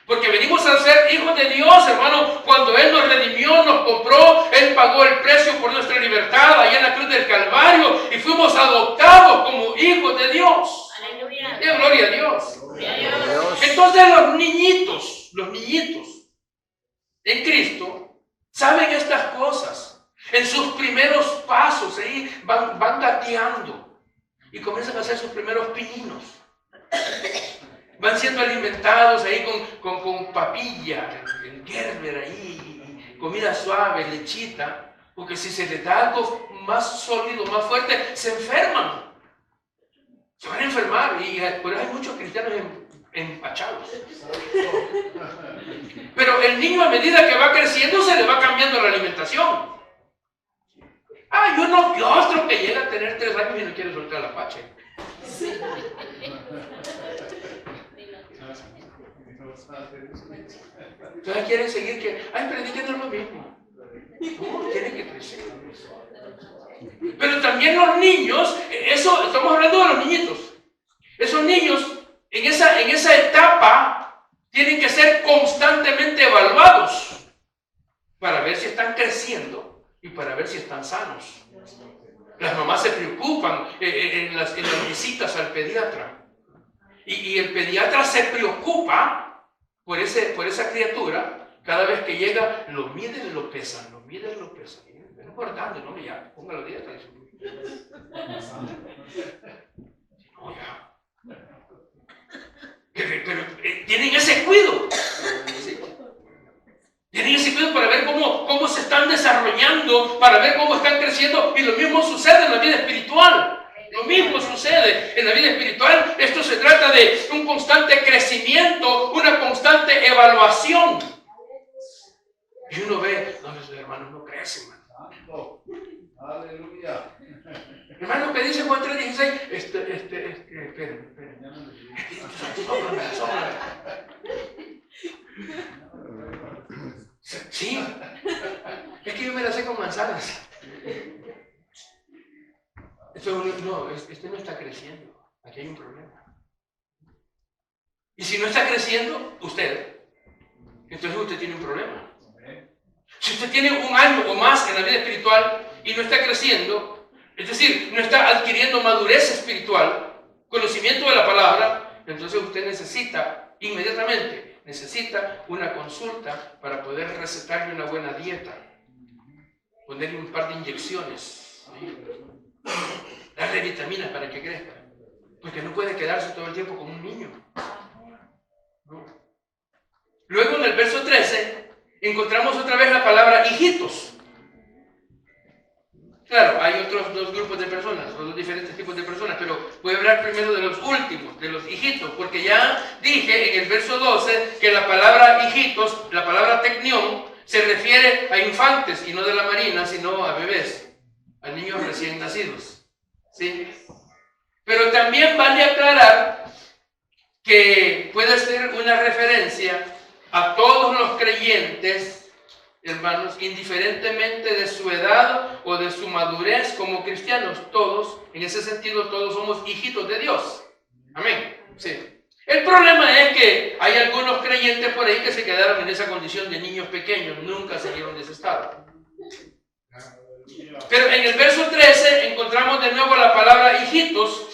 Porque venimos a ser hijos de Dios, hermano, cuando Él nos redimió, nos compró, Él pagó el precio por nuestra libertad allá en la cruz del Calvario y fuimos adoptados como hijos de Dios. Aleluya. Gloria a Dios. Gloria a Dios. Entonces los niñitos en Cristo saben estas cosas. En sus primeros pasos, ahí van gateando y comienzan a hacer sus primeros pininos. Van siendo alimentados ahí con papilla, en Gerber ahí, comida suave, lechita, porque si se les da algo más sólido, más fuerte, se enferman. Se van a enfermar y por eso hay muchos cristianos empachados. Pero el niño a medida que va creciendo se le va cambiando la alimentación. Hay uno que otro que llega a tener 3 años y no quiere soltar la pacha. Entonces quieren seguir que, prediquen no es lo mismo. No, tienen que crecer. Pero también los niños, eso, estamos hablando de los niñitos. Esos niños, en esa etapa, tienen que ser constantemente evaluados para ver si están creciendo y para ver si están sanos. Las mamás se preocupan en las visitas al pediatra. Y el pediatra se preocupa por esa criatura. Cada vez que llega, lo miden y lo pesan, lo miden y lo pesan. Es importante, ¿no? Ya, póngalo dieta. No, ya. Pero tienen ese cuidado. ¿Sí? Tienen ese cuidado para ver cómo se están desarrollando, para ver cómo están creciendo. Y lo mismo sucede en la vida espiritual. Lo mismo sucede en la vida espiritual. Esto se trata de un constante crecimiento, una constante evaluación. Y uno ve, no, los hermanos no crecen, hermano. Aleluya. Hermano, que dice Juan 3:16, esperen. Sóplame. Sí, es que yo me la sé con manzanas. Este no está creciendo. Aquí hay un problema. Y si no está creciendo, entonces usted tiene un problema. Si usted tiene 1 año o más en la vida espiritual y no está creciendo, es decir, no está adquiriendo madurez espiritual, conocimiento de la palabra, entonces usted necesita una consulta para poder recetarle una buena dieta, ponerle un par de inyecciones, ¿sí? Darle vitaminas para que crezca, porque no puede quedarse todo el tiempo como un niño. ¿No? Luego en el verso 13 encontramos otra vez la palabra hijitos. Claro, hay otros 2 grupos de personas, o 2 diferentes tipos de personas, pero voy a hablar primero de los últimos, de los hijitos, porque ya dije en el verso 12 que la palabra hijitos, la palabra teknión, se refiere a infantes, y no de la marina, sino a bebés, a niños recién nacidos. ¿Sí? Pero también vale aclarar que puede ser una referencia a todos los creyentes, hermanos, indiferentemente de su edad o de su madurez como cristianos. Todos, en ese sentido, todos somos hijitos de Dios. Amén. Sí. El problema es que hay algunos creyentes por ahí que se quedaron en esa condición de niños pequeños, nunca salieron de ese estado. Pero en el verso 13 encontramos de nuevo la palabra hijitos.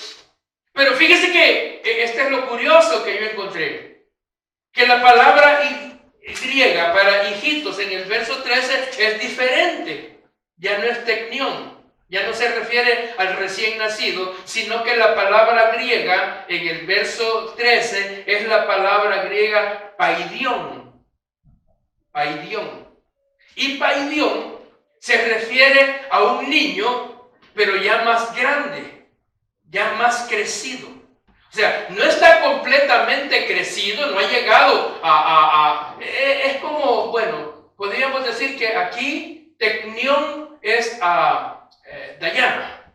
Pero fíjese que este es lo curioso que yo encontré. Que la palabra griega para hijitos en el verso 13 es diferente. Ya no es teknión. Ya no se refiere al recién nacido, sino que la palabra griega en el verso 13 es la palabra griega paidión. Paidión. Y paidión se refiere a un niño, pero ya más grande, ya más crecido. O sea, no está completamente crecido, no ha llegado es como, bueno, podríamos decir que aquí Tecnión es Dayana.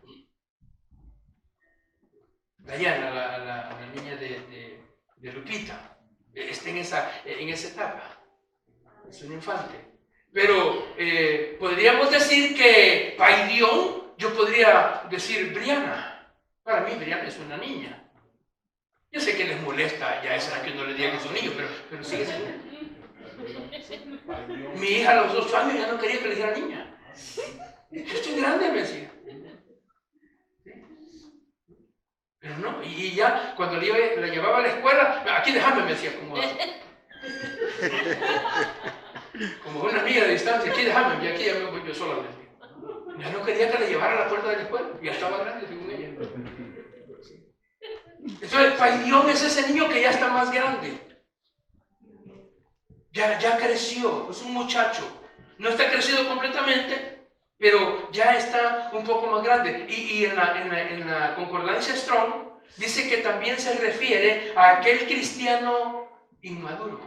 Dayana, la niña de Lupita, está en esa etapa. Es un infante. Pero podríamos decir que Paidión, yo podría decir Briana. Para mí Briana es una niña. Yo sé que les molesta ya esa que no le digan que son niños, pero sigue siendo. Mi hija a los 2 años ya no quería que le dijera niña. Yo estoy grande, me decía. Pero no, y ya cuando la llevaba a la escuela, aquí déjame, me decía, como una amiga de distancia, aquí déjame, y aquí ya me voy yo sola, me decía. Ya no quería que la llevara a la puerta de la escuela, ya estaba grande según ella. Entonces, Paidión es ese niño que ya está más grande. Ya creció, es un muchacho. No está crecido completamente, pero ya está un poco más grande. Y en la concordancia Strong dice que también se refiere a aquel cristiano inmaduro.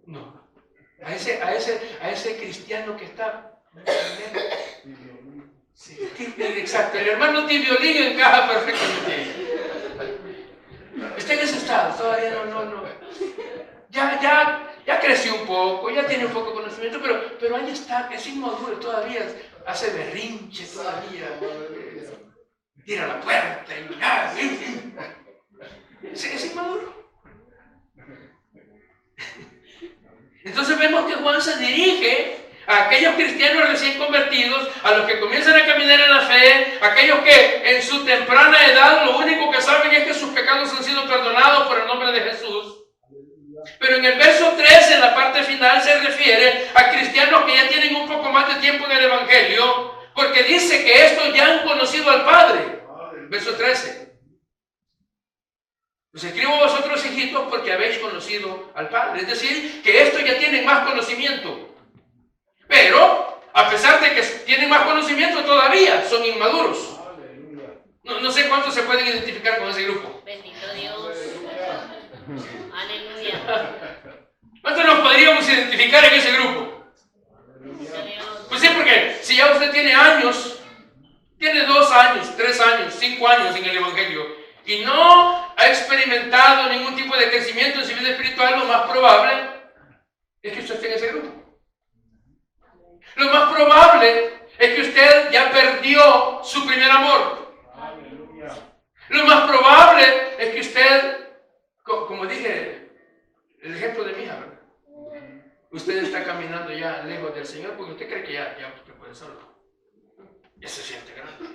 No, a ese cristiano que está... Sí, exacto, el hermano Tibiolín encaja perfectamente. Está en ese estado, todavía no. Ya creció un poco, ya tiene un poco de conocimiento, pero ahí está, es inmaduro todavía, hace berrinche todavía, tira la puerta es inmaduro. Entonces vemos que Juan se dirige a aquellos cristianos recién convertidos, a los que comienzan a caminar en la fe, aquellos que en su temprana edad lo único que saben es que sus pecados han sido perdonados por el nombre de Jesús. Pero en el verso 3, en la parte final, se refiere a cristianos que ya tienen un poco más de tiempo en el Evangelio, porque dice que estos ya han conocido al Padre. Verso 13. Os escribo a vosotros, hijitos, porque habéis conocido al Padre. Es decir, que estos ya tienen más conocimiento. Pero, a pesar de que tienen más conocimiento, todavía son inmaduros. No sé cuántos se pueden identificar con ese grupo. Bendito Dios. Aleluya. ¿Cuántos nos podríamos identificar en ese grupo? Bendito Dios. Pues sí, porque si ya usted tiene años, tiene 2 años, 3 años, 5 años en el Evangelio, y no ha experimentado ningún tipo de crecimiento en su vida espiritual, lo más probable es que usted esté en ese grupo. Lo más probable es que usted ya perdió su primer amor. Lo más probable es que usted, como dije, el ejemplo de mi hija, ¿verdad? Usted está caminando ya lejos del Señor porque usted cree que ya usted puede solo. Ya se siente grande.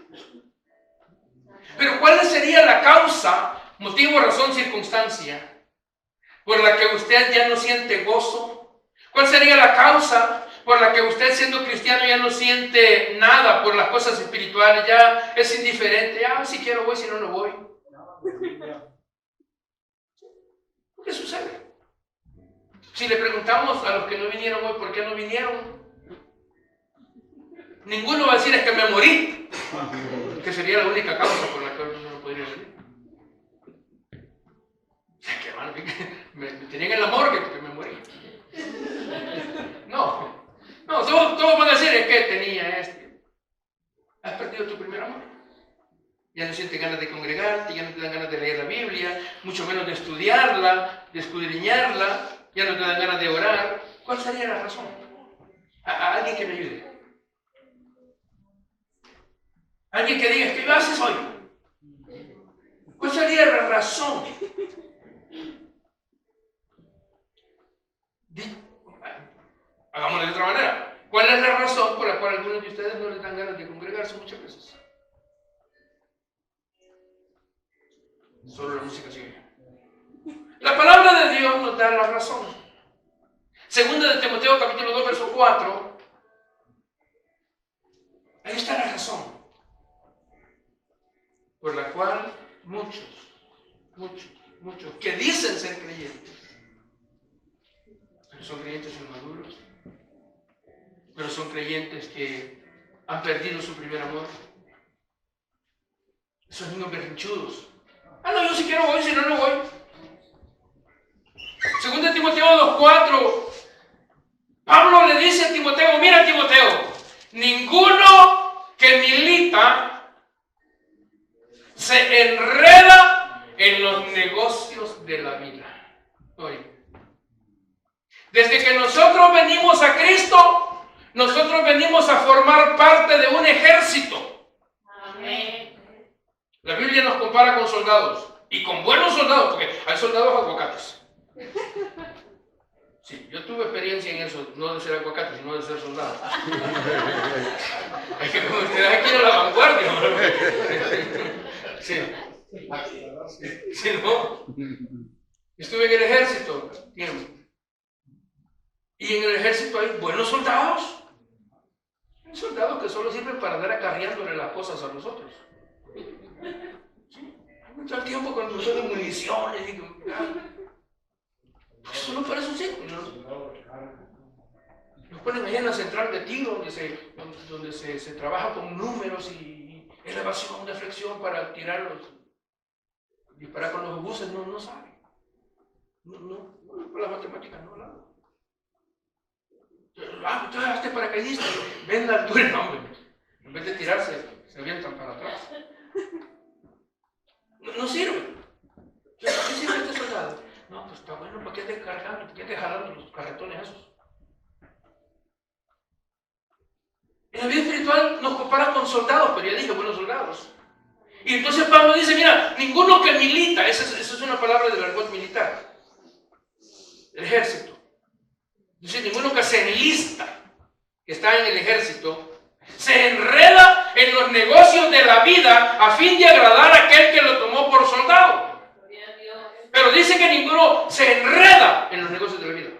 Pero ¿cuál sería la causa, motivo, razón, circunstancia por la que usted ya no siente gozo? ¿Cuál sería la causa por la que usted, siendo cristiano, ya no siente nada por las cosas espirituales? Ya es indiferente. Ya, si quiero voy, si no, no voy. ¿Qué sucede? Si le preguntamos a los que no vinieron hoy por qué no vinieron, ninguno va a decir es que me morí, que sería la única causa por la que uno no podría venir. Que hermano, me tenían en la morgue porque me morí. No, todos van a decir es que tenía Has perdido tu primer amor. Ya no sientes ganas de congregarte, ya no te dan ganas de leer la Biblia, mucho menos de estudiarla, de escudriñarla, ya no te dan ganas de orar. ¿Cuál sería la razón? A alguien que me ayude. Alguien que diga, ¿qué haces hoy? ¿Cuál sería la razón? Hagámoslo de otra manera. ¿Cuál es la razón por la cual algunos de ustedes no les dan ganas de congregarse muchas veces? Solo la música sigue. La palabra de Dios nos da la razón. Segunda de Timoteo capítulo 2 verso 4. Ahí está la razón por la cual muchos que dicen ser creyentes, pero son creyentes inmaduros, pero son creyentes que han perdido su primer amor. Esos niños berrinchudos. No, yo si quiero voy, si no, no voy. 2 Timoteo 2:4, Pablo le dice a Timoteo, mira Timoteo, ninguno que milita se enreda en los negocios de la vida. Oye, desde que nosotros venimos a Cristo, nosotros venimos a formar parte de un ejército. Amén. La Biblia nos compara con soldados, y con buenos soldados, porque hay soldados aguacates. Sí, yo tuve experiencia en eso, no de ser aguacate, sino de ser soldado. Es que como ustedes aquí en la vanguardia, ¿no? Sí. Sí, ¿no? Estuve en el ejército tiempo. Y en el ejército hay buenos soldados. Hay soldados que solo sirven para andar acarreándole las cosas a los otros. ¿Sí? Todo el tiempo con nosotros de municiones y solo para eso sirven, ¿no? Los ponen allá en la central de tiro, donde se trabaja con números y elevación, deflexión para tirarlos. Disparar con los obuses, no saben. No, con las matemáticas no hablan. Tú hazte paracaidista, ven la altura, no, hombre. En vez de tirarse, se avientan para atrás. No sirve. ¿Qué sirve este soldado? No, pues está bueno, ¿para qué andes cargando? ¿Para qué andes jalando los carretones esos? En la vida espiritual nos comparan con soldados, pero ya dije, buenos soldados. Y entonces Pablo dice, mira, ninguno que milita, esa es una palabra del argot militar, el ejército. Dice, ninguno que se enlista, que está en el ejército, se enreda en los negocios de la vida a fin de agradar a aquel que lo tomó por soldado. Pero dice que ninguno se enreda en los negocios de la vida.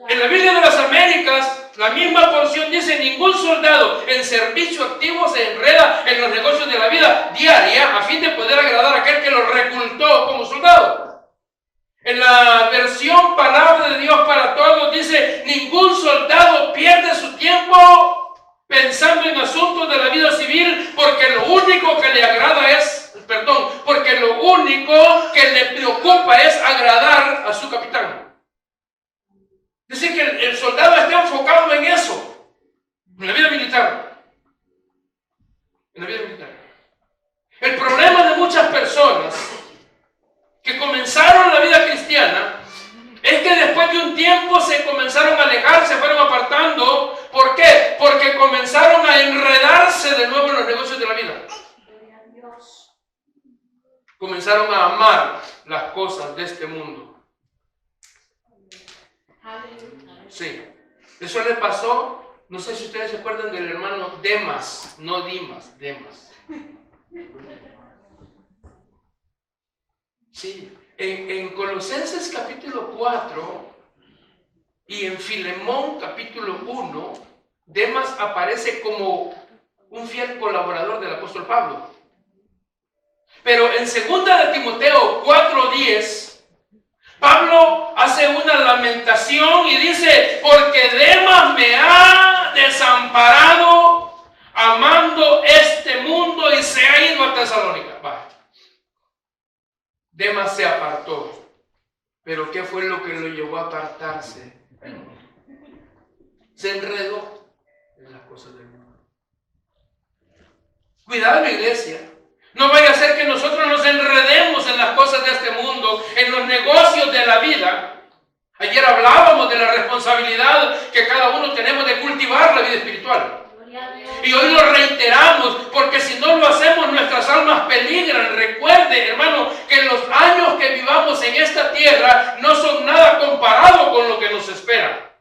En la Biblia de las Américas, la misma porción dice, ningún soldado en servicio activo se enreda en los negocios de la vida diaria a fin de poder agradar a aquel que lo reclutó como soldado. En la versión Palabra de Dios para Todos dice, ningún soldado pierde su tiempo pensando en asuntos de la vida civil porque lo único que le agrada porque lo único que le preocupa es agradar a su capitán. Dice que el soldado está enfocado en eso, en la vida militar. En la vida militar. El problema de muchas personas que comenzaron la vida cristiana es que después de un tiempo se comenzaron a alejar, se fueron apartando. ¿Por qué? Porque comenzaron a enredarse de nuevo en los negocios de la vida. Comenzaron a amar las cosas de este mundo. Sí. Eso le pasó, no sé si ustedes se acuerdan del hermano Demas, no Dimas, Demas. Sí. En Colosenses capítulo 4 y en Filemón capítulo 1, Demas aparece como un fiel colaborador del apóstol Pablo. Pero en 2 de Timoteo 4:10, Pablo hace una lamentación y dice, porque Demas me ha desamparado amando este mundo y se ha ido a Tesalónica. Va. Demas se apartó. Pero ¿qué fue lo que lo llevó a apartarse? Se enredó en las cosas del mundo. Cuidado, iglesia. No vaya a ser que nosotros nos enredemos en las cosas de este mundo, en los negocios de la vida. Ayer hablábamos de la responsabilidad que cada uno tenemos de cultivar la vida espiritual. Y hoy lo reiteramos, porque si no lo hacemos, nuestras almas peligran. Recuerde, hermano, que los años que vivamos en esta tierra no son nada comparado con lo que nos espera.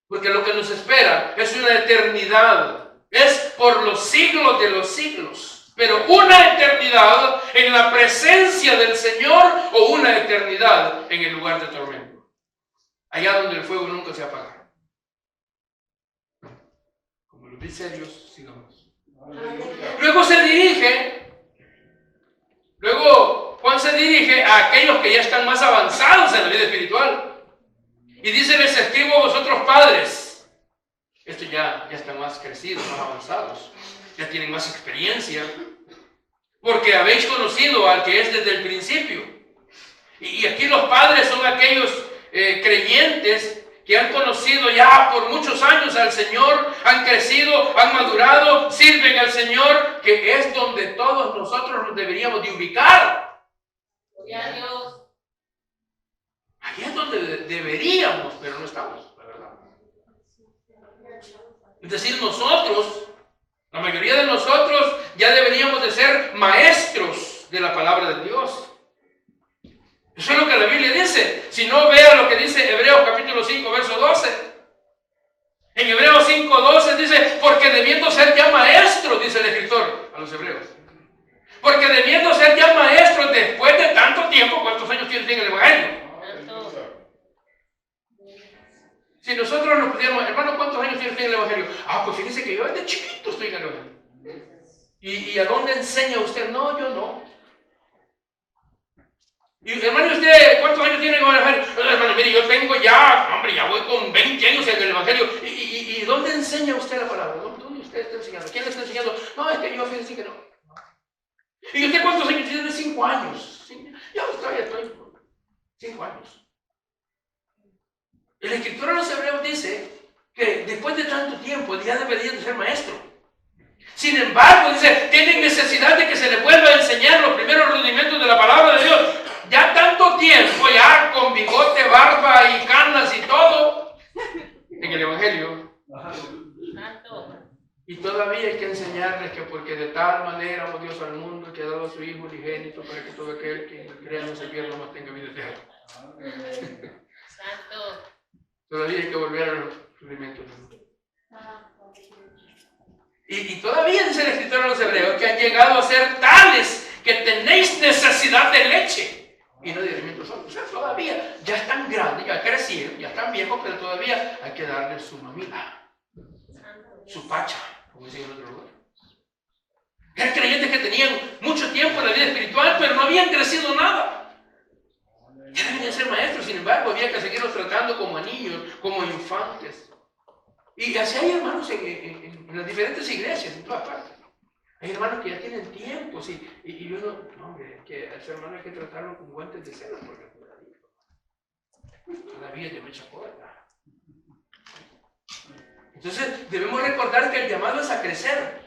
Porque lo que nos espera es una eternidad. Es por los siglos de los siglos. Pero una eternidad en la presencia del Señor o una eternidad en el lugar de tormento. Allá donde el fuego nunca se apaga. Como lo dice Dios, sigamos. Luego Juan se dirige a aquellos que ya están más avanzados en la vida espiritual. Y dice, les escribo a vosotros padres. Estos ya están más crecidos, más avanzados. Ya tienen más experiencia. Porque habéis conocido al que es desde el principio. Y aquí los padres son aquellos creyentes que han conocido ya por muchos años al Señor, han crecido, han madurado, sirven al Señor, que es donde todos nosotros nos deberíamos de ubicar. Gloria a Dios. Ahí es donde deberíamos, pero no estamos, la verdad. Es decir, nosotros, la mayoría de nosotros, ya deberíamos de ser maestros de la palabra de Dios. Eso es lo que la Biblia dice. Si no, vea lo que dice Hebreos capítulo 5, verso 12. En Hebreos 5, 12 dice, porque debiendo ser ya maestros, dice el escritor a los hebreos. Porque debiendo ser ya maestros después de tanto tiempo, ¿cuántos años tienen en el Evangelio? Si nosotros nos pudiéramos, hermano, ¿cuántos años tiene usted en el Evangelio? Ah, pues fíjese que yo desde chiquito estoy en el Evangelio. ¿Y a dónde enseña usted? No, yo no. Y hermano, ¿usted cuántos años tiene en el Evangelio? Hermano, mire, yo tengo ya, hombre, ya voy con 20 años en el Evangelio. ¿Y dónde enseña usted la palabra? ¿Dónde usted está enseñando? ¿Quién le está enseñando? No, es que yo fíjese que no. ¿Y usted cuántos años tiene? 5 años. Ya estoy 5 años. El escritor de los Hebreos dice que después de tanto tiempo ya debería de ser maestro. Sin embargo, dice, tienen necesidad de que se les vuelva a enseñar los primeros rudimentos de la palabra de Dios. Ya tanto tiempo, ya con bigote, barba y canas y todo, en el Evangelio. Y todavía hay que enseñarles que porque de tal manera amó Dios al mundo que ha dado a su Hijo unigénito para que todo aquel que crea no se pierda, mas tenga vida eterna. Santo. Todavía hay que volver a los rudimentos. Y todavía dice el escritor de los Hebreos que han llegado a ser tales que tenéis necesidad de leche y no de alimentos sólidos. O sea, todavía ya están grandes, ya crecieron, ya están viejos, pero todavía hay que darles su mamila, su pacha, como dicen en otro lugar. Eran creyentes que tenían mucho tiempo en la vida espiritual, pero no habían crecido nada. Ya debían ser maestros, sin embargo, había que seguirlos tratando como a niños, como infantes. Y así hay hermanos en las diferentes iglesias, en todas partes. Hay hermanos que ya tienen tiempos y uno, no, hombre, que a ese hermano hay que tratarlo con guantes de seda, porque todavía te me echa corta. Entonces debemos recordar que el llamado es a crecer,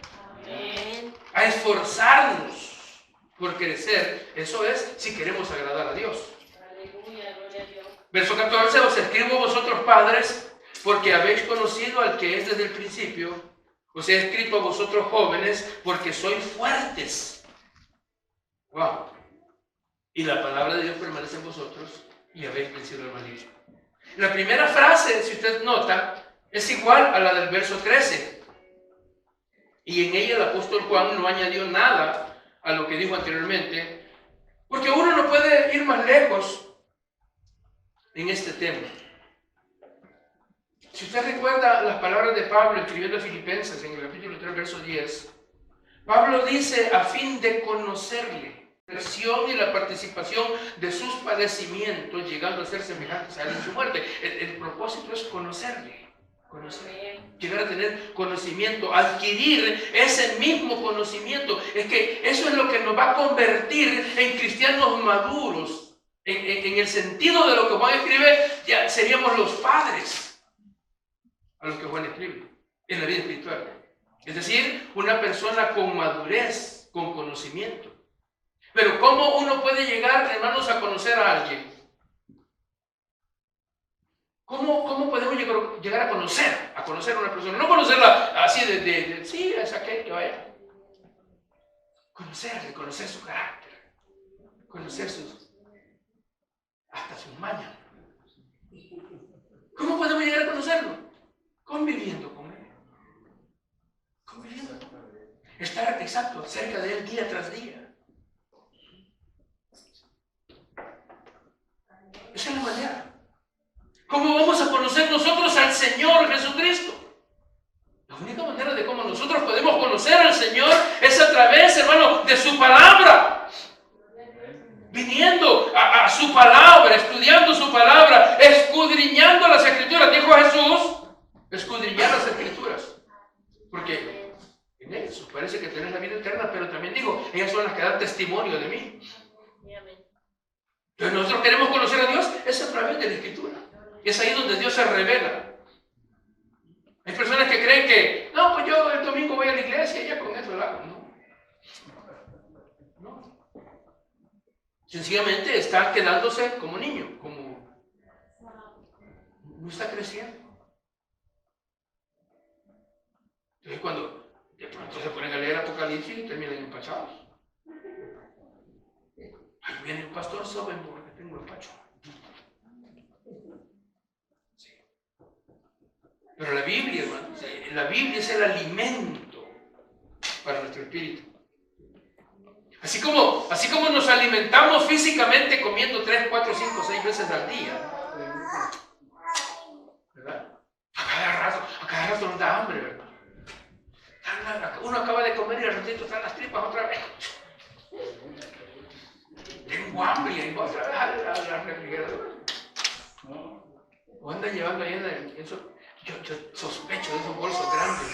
a esforzarnos por crecer. Eso es si queremos agradar a Dios. Aleluya, gloria a Dios. Verso 14, os escribo vosotros padres, porque habéis conocido al que es desde el principio. Os he escrito a vosotros jóvenes, porque sois fuertes. Wow. Y la palabra de Dios permanece en vosotros, y habéis vencido al maligno. La primera frase, si usted nota, es igual a la del verso 13. Y en ella el apóstol Juan no añadió nada a lo que dijo anteriormente, porque uno no puede ir más lejos en este tema. Si usted recuerda las palabras de Pablo escribiendo a Filipenses en el capítulo 3, verso 10, Pablo dice a fin de conocerle, la acción y la participación de sus padecimientos, llegando a ser semejantes a él en su muerte. El propósito es conocerle, llegar a tener conocimiento, adquirir ese mismo conocimiento. Es que eso es lo que nos va a convertir en cristianos maduros. En el sentido de lo que Juan escribe, ya seríamos los padres a los que Juan escribe en la vida espiritual. Es decir, una persona con madurez, con conocimiento. Pero ¿cómo uno puede llegar, hermanos, a conocer a alguien? ¿Cómo podemos llegar a conocer a una persona? No conocerla así sí, es aquel que vaya. Conocerle, conocer su carácter, conocer hasta sus mañas. ¿Cómo podemos llegar a conocerlo? Conviviendo con él. Conviviendo. Estar, exacto, cerca de él día tras día. Esa es la manera. ¿Cómo vamos a conocer nosotros al Señor Jesucristo? La única manera de cómo nosotros podemos conocer al Señor es a través, hermano, de su palabra. Viniendo a su palabra, estudiando su palabra, escudriñando las Escrituras. Dijo Jesús, escudriñar las Escrituras. Porque en eso parece que tenés la vida eterna, pero también dijo, ellas son las que dan testimonio de mí. Entonces nosotros queremos conocer a Dios, es a través de la Escritura. Es ahí donde Dios se revela. Hay personas que creen que, no, pues yo el domingo voy a la iglesia y ya con eso lo hago. No. Sencillamente está quedándose como niño, como no está creciendo. Entonces cuando de pronto se ponen a leer Apocalipsis y terminan empachados. Ahí viene el pastor, saben porque tengo empacho. Sí. Pero la Biblia, hermanos, la Biblia es el alimento para nuestro espíritu. Así como nos alimentamos físicamente comiendo 3, 4, 5, 6 veces al día, ¿verdad? A cada rato nos da hambre, ¿verdad? Uno acaba de comer y al ratito están las tripas otra vez. Tengo hambre y ahí va otra vez a la refrigeradora. O andan llevando ahí en eso. Yo sospecho de esos bolsos grandes.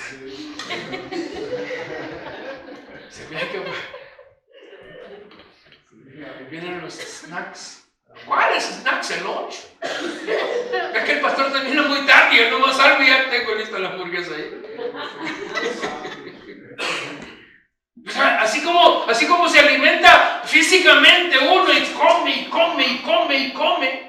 Se ve que vienen los snacks. ¿Cuáles snacks? El lunch. Es que el pastor termina muy tarde y yo nomás salgo y ya tengo lista la hamburguesa ahí. O sea, así como se alimenta físicamente uno y come.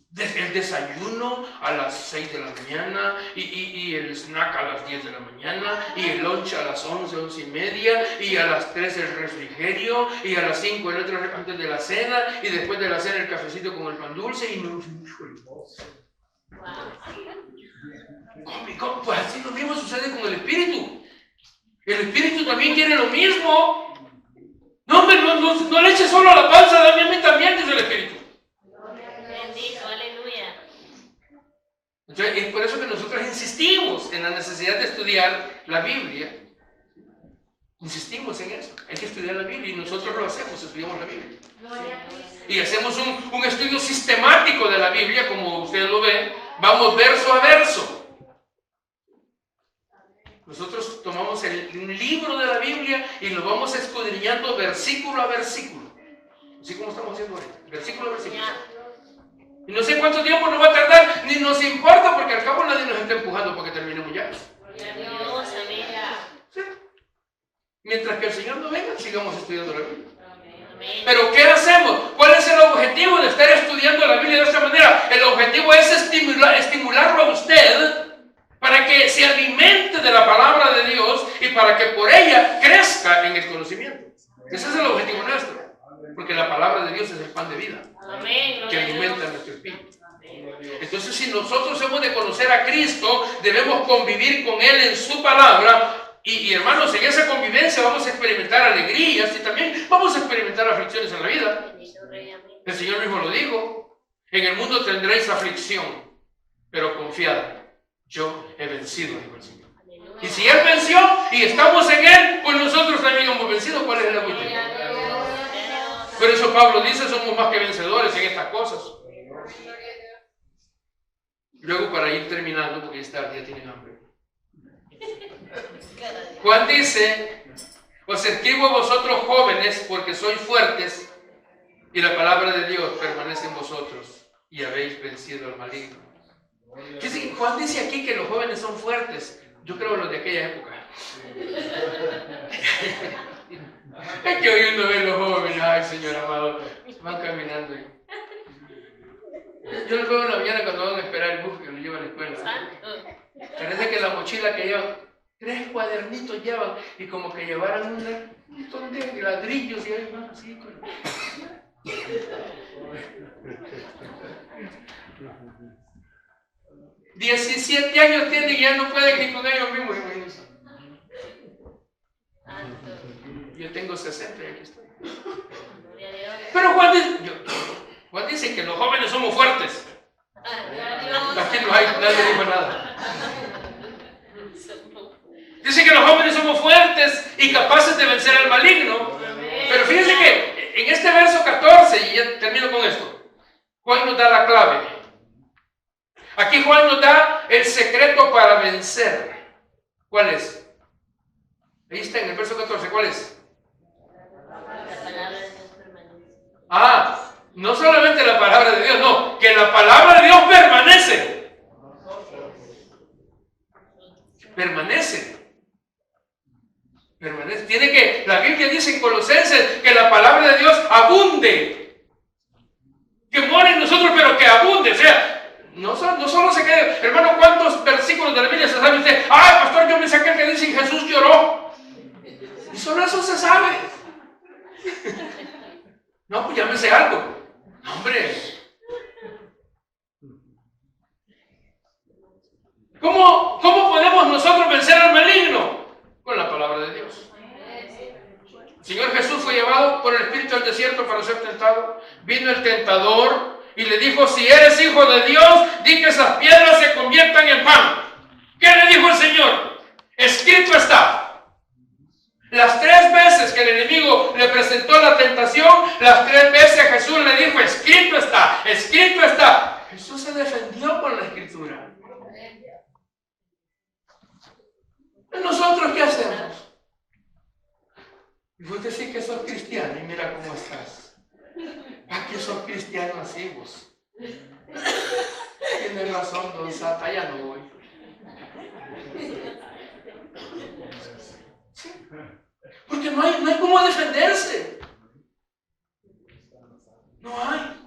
Desde el desayuno a las 6 de la mañana y el snack a las 10 de la mañana y el lunch a las 11, 11 y media y a las 3 el refrigerio y a las 5 el otro antes de la cena y después de la cena el cafecito con el pan dulce y no... Come, pues así lo mismo sucede con el espíritu. El espíritu también quiere lo mismo. No le eches solo a la panza, dame a mí también, dice el espíritu. Bendito, aleluya. Entonces, es por eso que nosotros insistimos en la necesidad de estudiar la Biblia. Insistimos en eso. Hay que estudiar la Biblia y nosotros lo hacemos, estudiamos la Biblia. Y hacemos un estudio sistemático de la Biblia, como ustedes lo ven. Vamos verso a verso. Nosotros tomamos un libro de la Biblia y lo vamos escudriñando versículo a versículo. Así como estamos haciendo ahorita, versículo a versículo. Y no sé cuánto tiempo nos va a tardar, ni nos importa, porque al cabo nadie nos está empujando para que terminemos ya. ¿Sí? Mientras que el Señor no venga, sigamos estudiando la Biblia. Pero ¿qué hacemos? ¿Cuál es el objetivo de estar estudiando la Biblia de esta manera? El objetivo es estimularlo a usted para que se alimente de la palabra de Dios y para que por ella crezca en el conocimiento. Ese es el objetivo nuestro. Porque la palabra de Dios es el pan de vida que alimenta nuestro espíritu. Entonces, si nosotros hemos de conocer a Cristo, debemos convivir con Él en su palabra. Y hermanos, en esa convivencia vamos a experimentar alegrías y también vamos a experimentar aflicciones en la vida. El Señor mismo lo dijo: en el mundo tendréis aflicción, pero confiad, yo he vencido, dijo el Señor. Y si Él venció y estamos en Él, pues nosotros también hemos vencido. ¿Cuál es el agüite? Por eso Pablo dice: somos más que vencedores en estas cosas. Luego, para ir terminando, porque esta tarde ya tienen hambre, Juan dice: os escribo a vosotros jóvenes porque sois fuertes y la palabra de Dios permanece en vosotros y habéis vencido al maligno. Juan dice aquí que los jóvenes son fuertes. Yo creo los de aquella época. Es que hoy uno ve los jóvenes, ay Señor amado, van caminando. Yo los veo en la mañana cuando van a esperar el bus que los lleva a la escuela. Parece que la mochila que llevan, 3 cuadernitos llevan y como que llevaran un montón de ladrillos y ahí van así. 17 años tienen y ya no pueden ni con ellos mismos. Yo tengo 60 y aquí estoy. Pero Juan dice que los jóvenes somos fuertes. Aquí no hay, nadie dijo nada. Dice que los jóvenes somos fuertes y capaces de vencer al maligno. Pero fíjense que en este verso 14, y ya termino con esto, Juan nos da la clave. Aquí Juan nos da el secreto para vencer. ¿Cuál es? Ahí está en el verso 14, ¿cuál es? No solamente la palabra de Dios, no, que la palabra de Dios permanece. Permanece. La Biblia dice en Colosenses que la palabra de Dios abunde. Que muere en nosotros, pero que abunde. O sea, no solo se quede. Hermano, ¿cuántos versículos de la Biblia se sabe usted? Pastor, yo me saqué el que dice que Jesús lloró. Y solo eso se sabe. No, pues llámese algo. No, hombre. ¿Cómo podemos nosotros vencer al maligno? Con la palabra de Dios. El Señor Jesús fue llevado por el Espíritu al desierto para ser tentado. Vino el tentador y le dijo: si eres hijo de Dios, di que esas piedras se conviertan en pan. ¿Qué le dijo el Señor? Escrito está. Las 3 veces que el enemigo le presentó la tentación, las 3 veces Jesús le dijo: escrito está, escrito está. Jesús se defendió con la escritura. ¿Nosotros qué hacemos? Y vos decís que sos cristiano y mira cómo estás. ¿Para qué sos cristiano así vos? Tienes razón, don Sata, ya no voy. ¿Sí? Porque no hay cómo defenderse. No hay.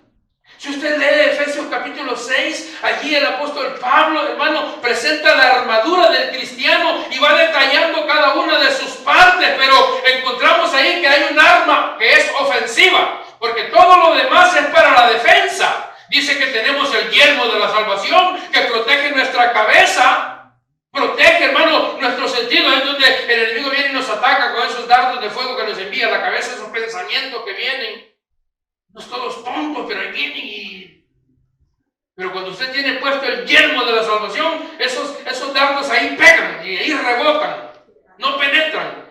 Si usted lee Efesios capítulo 6, allí el apóstol Pablo, hermano, presenta la armadura del cristiano y va detallando cada una de sus partes, pero encontramos ahí que hay un arma que es ofensiva, porque todo lo demás es para la defensa. Dice que tenemos el yelmo de la salvación que protege nuestra cabeza, protege, hermano, nuestro sentido. Es donde el enemigo viene y nos ataca con esos dardos de fuego que nos envía a la cabeza, esos pensamientos que vienen. No es todos tontos, pero ahí vienen Pero cuando usted tiene puesto el yelmo de la salvación, esos dardos ahí pegan y ahí rebotan, no penetran.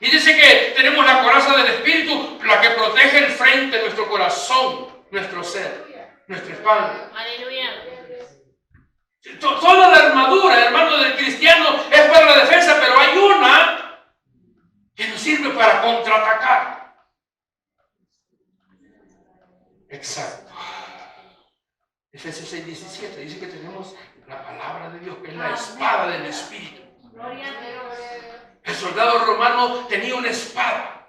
Y dice que tenemos la coraza del Espíritu, la que protege el frente, nuestro corazón, nuestro ser, nuestra espalda. Aleluya. Toda la armadura, hermano, del cristiano es para la defensa, pero hay una que nos sirve para contraatacar. Exacto. Efesios 6:17 dice que tenemos la palabra de Dios, que es la espada del Espíritu. El soldado romano tenía una espada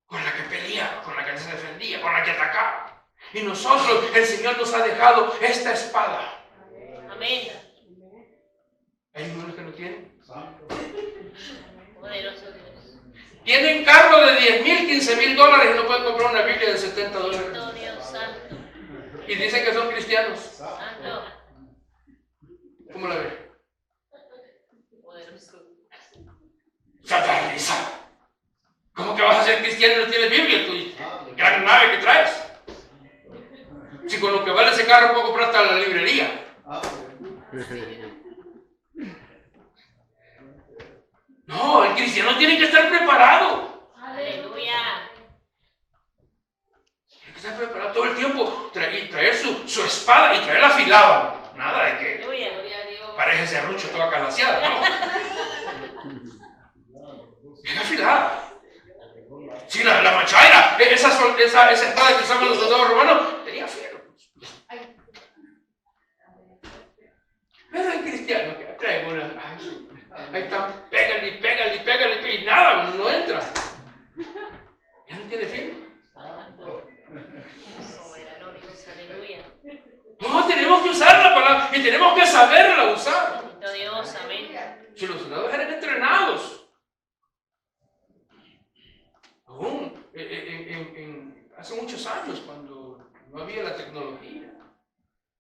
con la que peleaba, con la que se defendía, con la que atacaba. Y nosotros, el Señor nos ha dejado esta espada. Amén. ¿Hay unos que no tienen? Poderoso Dios. Tienen carro de $10,000, $15,000 y no pueden comprar una Biblia de $70. Dios santo. Y dicen que son cristianos. Santo. ¿Cómo la ven? Poderoso. Satanizado. ¿Cómo que vas a ser cristiano y no tienes Biblia? Tu gran nave que traes. Si con lo que vale ese carro puedo comprar hasta la librería. No, el cristiano tiene que estar preparado. Aleluya. Tiene que estar preparado todo el tiempo. Traer su espada y traerla afilada. Nada de que Aleluya. parece serrucho toda calaseada, ¿no? Bien afilada. Sí, la machaira, esa espada que usaban los soldados romanos, tenía fierro. Pero el cristiano que trae una. Ahí están, pégale, y nada, no entra. Ya no tiene fin. Aleluya. No, tenemos que usar la palabra y tenemos que saberla usar. Santo Dios, amén. Si los soldados eran entrenados. Aún hace muchos años, cuando no había la tecnología,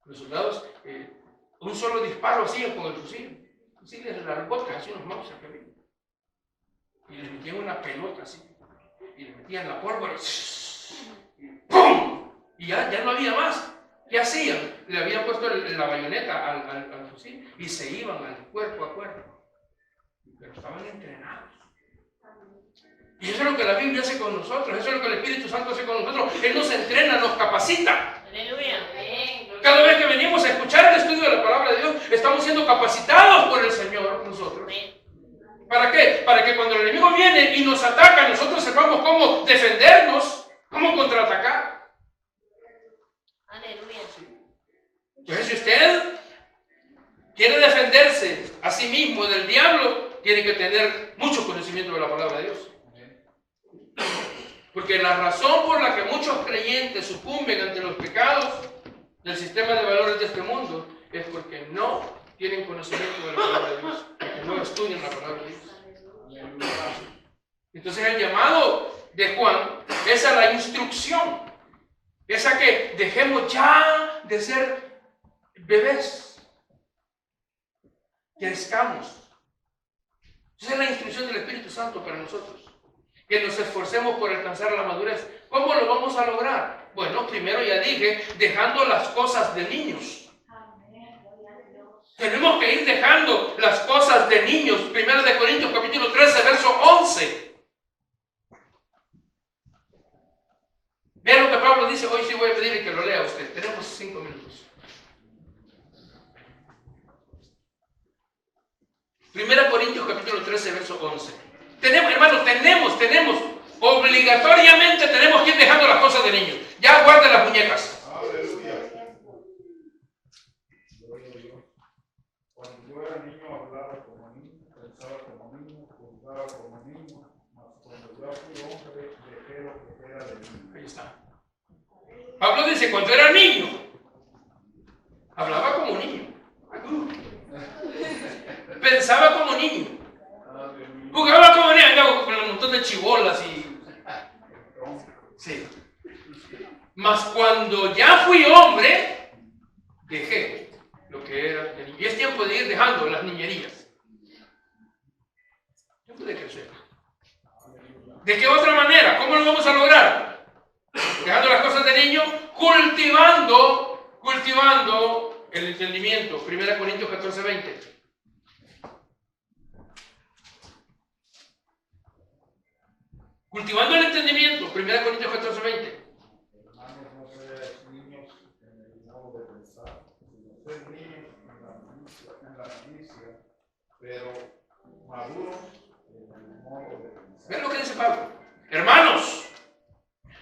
los soldados, un solo disparo hacían con el fusil. Fusiles largotes, así unos mouse que había. Y les metían una pelota así. Y les metían la pólvora y ¡pum! Y ya no había más. ¿Qué hacían? Le habían puesto la bayoneta al fusil y se iban al cuerpo a cuerpo. Pero estaban entrenados. Y eso es lo que la Biblia hace con nosotros, eso es lo que el Espíritu Santo hace con nosotros. Él nos entrena, nos capacita. Aleluya. Cada vez que venimos a escuchar el estudio de la palabra de Dios, estamos siendo capacitados por el Señor nosotros. ¿Para qué? Para que cuando el enemigo viene y nos ataca, nosotros sepamos cómo defendernos. ¿Cómo contraatacar? Aleluya. Pues si usted quiere defenderse a sí mismo del diablo, tiene que tener mucho conocimiento de la palabra de Dios. Porque la razón por la que muchos creyentes sucumben ante los pecados del sistema de valores de este mundo es porque no tienen conocimiento de la palabra de Dios, porque no estudian la palabra de Dios. Entonces el llamado de Juan es a la instrucción, es a que dejemos ya de ser bebés, crezcamos. Esa es la instrucción del Espíritu Santo para nosotros, que nos esforcemos por alcanzar la madurez. ¿Cómo lo vamos a lograr? Bueno, primero ya dije, dejando las cosas de niños. Tenemos que ir dejando las cosas de niños. 1 Corintios capítulo 13, verso 11. Vean lo que Pablo dice. Hoy sí voy a pedirle que lo lea a usted. Tenemos 5 minutos. 1 Corintios capítulo 13, verso 11. Tenemos, hermanos, tenemos, obligatoriamente tenemos que ir dejando las cosas de niños. Ya guarden las muñecas. Aleluya. Cuando yo era niño hablaba como niño, pensaba como niño, juzgaba como niño, mas cuando ya fui hombre dejé lo que era de niño. Ahí está. Pablo dice, cuando era niño, hablaba como niño. Pensaba como niño. Jugaba como niño, andaba con un montón de chibolas y... Sí. Mas cuando ya fui hombre, dejé lo que era de niño. Y es tiempo de ir dejando las niñerías. Tiempo de crecer. ¿De qué otra manera? ¿Cómo lo vamos a lograr? Dejando las cosas de niño, cultivando el entendimiento. 1 Corintios 14, 20. Cultivando el entendimiento, 1 Corintios 14, 20. Hermanos, no seáis niños en el modo de pensar, sino sed niños en la malicia, pero maduros en el modo de pensar. ¿Ven lo que dice Pablo? Hermanos,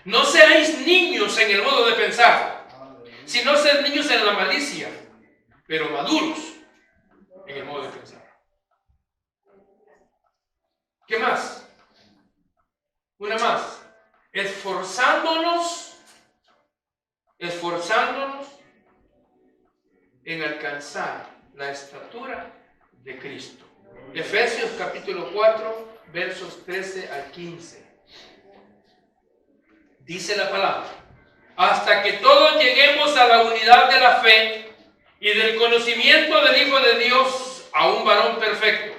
no seáis niños en el modo de pensar, sino sed niños en la malicia, pero maduros en el modo de pensar. ¿Qué más? Una más. Esforzándonos en alcanzar la estatura de Cristo. Efesios capítulo 4, versos 13 al 15. Dice la palabra: hasta que todos lleguemos a la unidad de la fe y del conocimiento del Hijo de Dios, a un varón perfecto,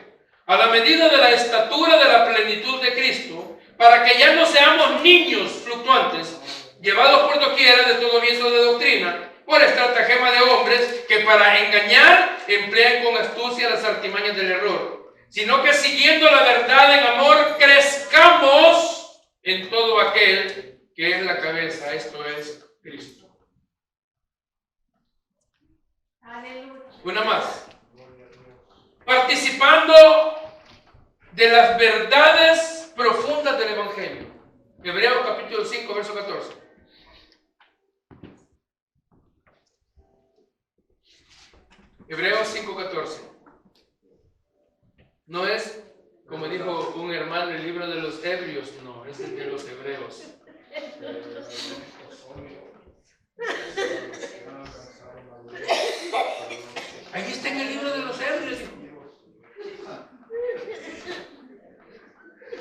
a la medida de la estatura de la plenitud de Cristo, para que ya no seamos niños fluctuantes, llevados por doquiera de todo viento de doctrina, por estratagema de hombres que para engañar emplean con astucia las artimañas del error, sino que siguiendo la verdad en amor crezcamos en todo aquel que es la cabeza, esto es Cristo. Aleluya. Una más. Participando de las verdades profundas del Evangelio. Hebreos capítulo 5, verso 14. Hebreos 5, 14. No es, como dijo un hermano, el libro de los Hebreos, no, es el de los Hebreos. Ahí está en el libro de los Hebreos.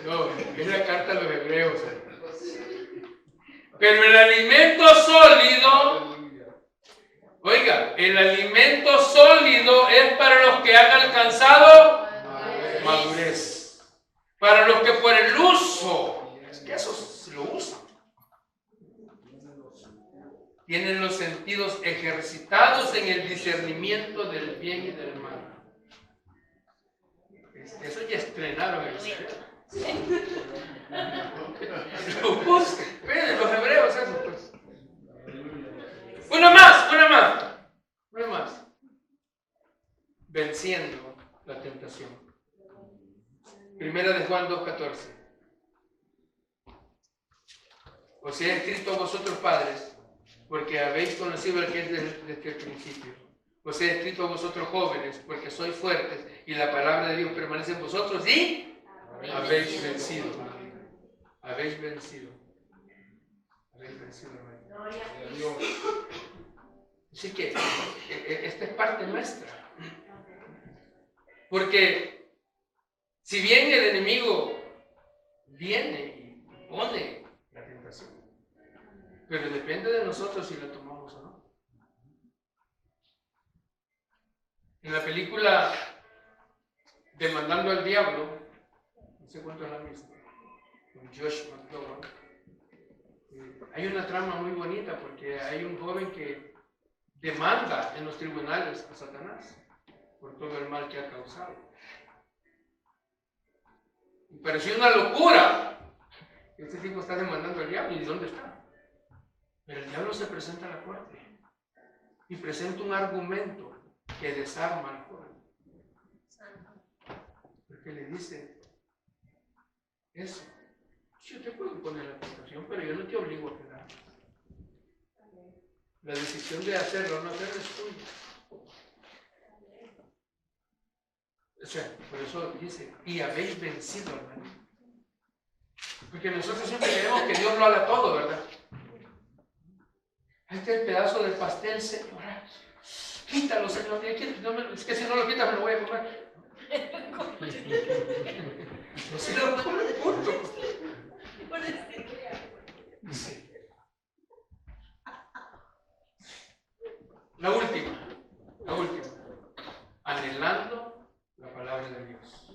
No, es la carta a los Hebreos. Pero el alimento sólido, oiga, el alimento sólido es para los que han alcanzado madurez. Para los que por el uso, es que esos lo usan, tienen los sentidos ejercitados en el discernimiento del bien y del mal. Eso ya estrenaron el cerebro. Los hebreos, eso pues. Una más. Venciendo la tentación. Primera de Juan 2:14. Os he escrito a vosotros padres, porque habéis conocido al que es desde el principio. Os he escrito a vosotros jóvenes, porque sois fuertes, y la palabra de Dios permanece en vosotros, y habéis vencido. Habéis vencido. Habéis vencido, hermano. Gloria a Dios. Así que esta es parte nuestra. Porque si bien el enemigo viene y pone la tentación, pero depende de nosotros si la tomamos o no. En la película Demandando al Diablo, no sé cuánto es la misma, con Josh McDowell, hay una trama muy bonita porque hay un joven que demanda en los tribunales a Satanás por todo el mal que ha causado. Y pareció una locura. Este tipo está demandando al diablo. ¿Y de dónde está? Pero el diablo se presenta a la corte y presenta un argumento que desarma al joven. Porque le dice, eso, yo te puedo poner la tentación, pero yo no te obligo a quedar. La decisión de hacerlo o no hacerlo es tuya. O sea, por eso dice, y habéis vencido, hermano. Porque nosotros siempre creemos que Dios lo haga todo, ¿verdad? Este es el pedazo del pastel, Señor. Quítalo, Señor. Es que si no lo quitas me lo voy a comer. No se lo come, punto. Dice. La última. Anhelando la palabra de Dios.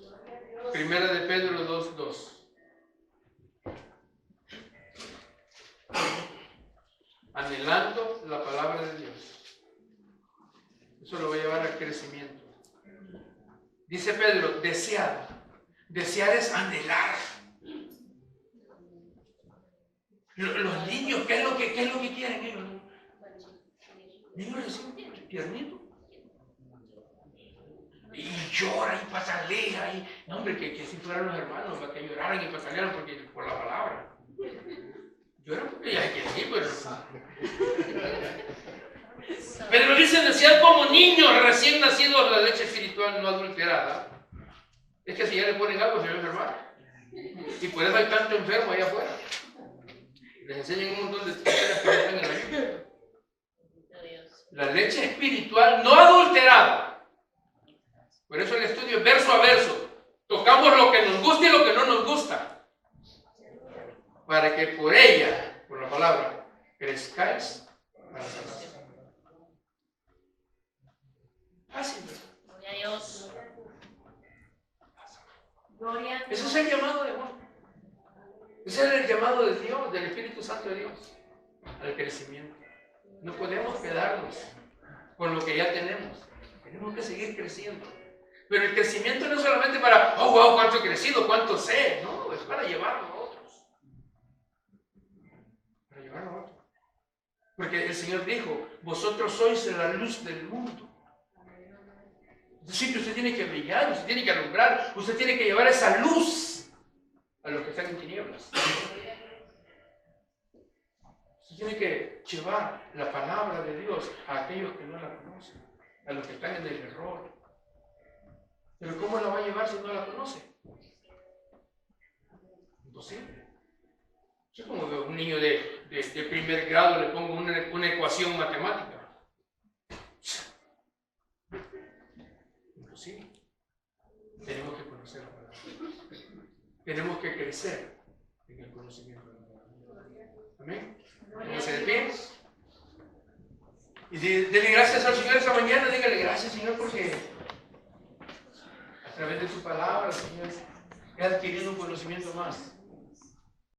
Primera de Pedro 2:2. Anhelando la palabra de Dios. Eso lo va a llevar al crecimiento. Dice Pedro, desear. Desear es anhelar. Los niños, ¿qué es lo que quieren ellos? Niños recién tiernito. Y llora y patalea. No, hombre, que si fueran los hermanos, para que lloraran y patalearan por la palabra. Lloran porque ya hay que decir, pero dicen desear como niños recién nacidos la leche espiritual no adulterada. Es que si ya le ponen algo se va a enfermar. Y por eso hay tanto enfermo allá afuera. Les enseñan un montón de tonterías que están en la Biblia. La leche espiritual no adulterada. Por eso el estudio es verso a verso. Tocamos lo que nos gusta y lo que no nos gusta. Para que por ella, por la palabra, crezcáis a la salvación. Fácil. Gloria a Dios. Gloria a Ese es el llamado de Juan. Ese es el llamado de Dios, del Espíritu Santo de Dios, al crecimiento. No podemos quedarnos con lo que ya tenemos. Tenemos que seguir creciendo. Pero el crecimiento no es solamente para, oh, wow, cuánto he crecido, cuánto sé. No, es para llevarlo a otros. Para llevarlo a otros. Porque el Señor dijo, vosotros sois la luz del mundo. Es decir, que usted tiene que brillar, usted tiene que alumbrar, usted tiene que llevar esa luz a los que están en tinieblas. Usted tiene que llevar la palabra de Dios a aquellos que no la conocen, a los que están en el error. Pero ¿cómo la va a llevar si no la conoce? Imposible. Es como que a un niño de primer grado le pongo una ecuación matemática. Imposible. Tenemos que conocer la palabra. Tenemos que crecer en el conocimiento de la palabra. Amén. Póngase de pie. Y dele gracias al Señor esta mañana. Dígale gracias, Señor, porque a través de su palabra, Señor, he adquirido un conocimiento más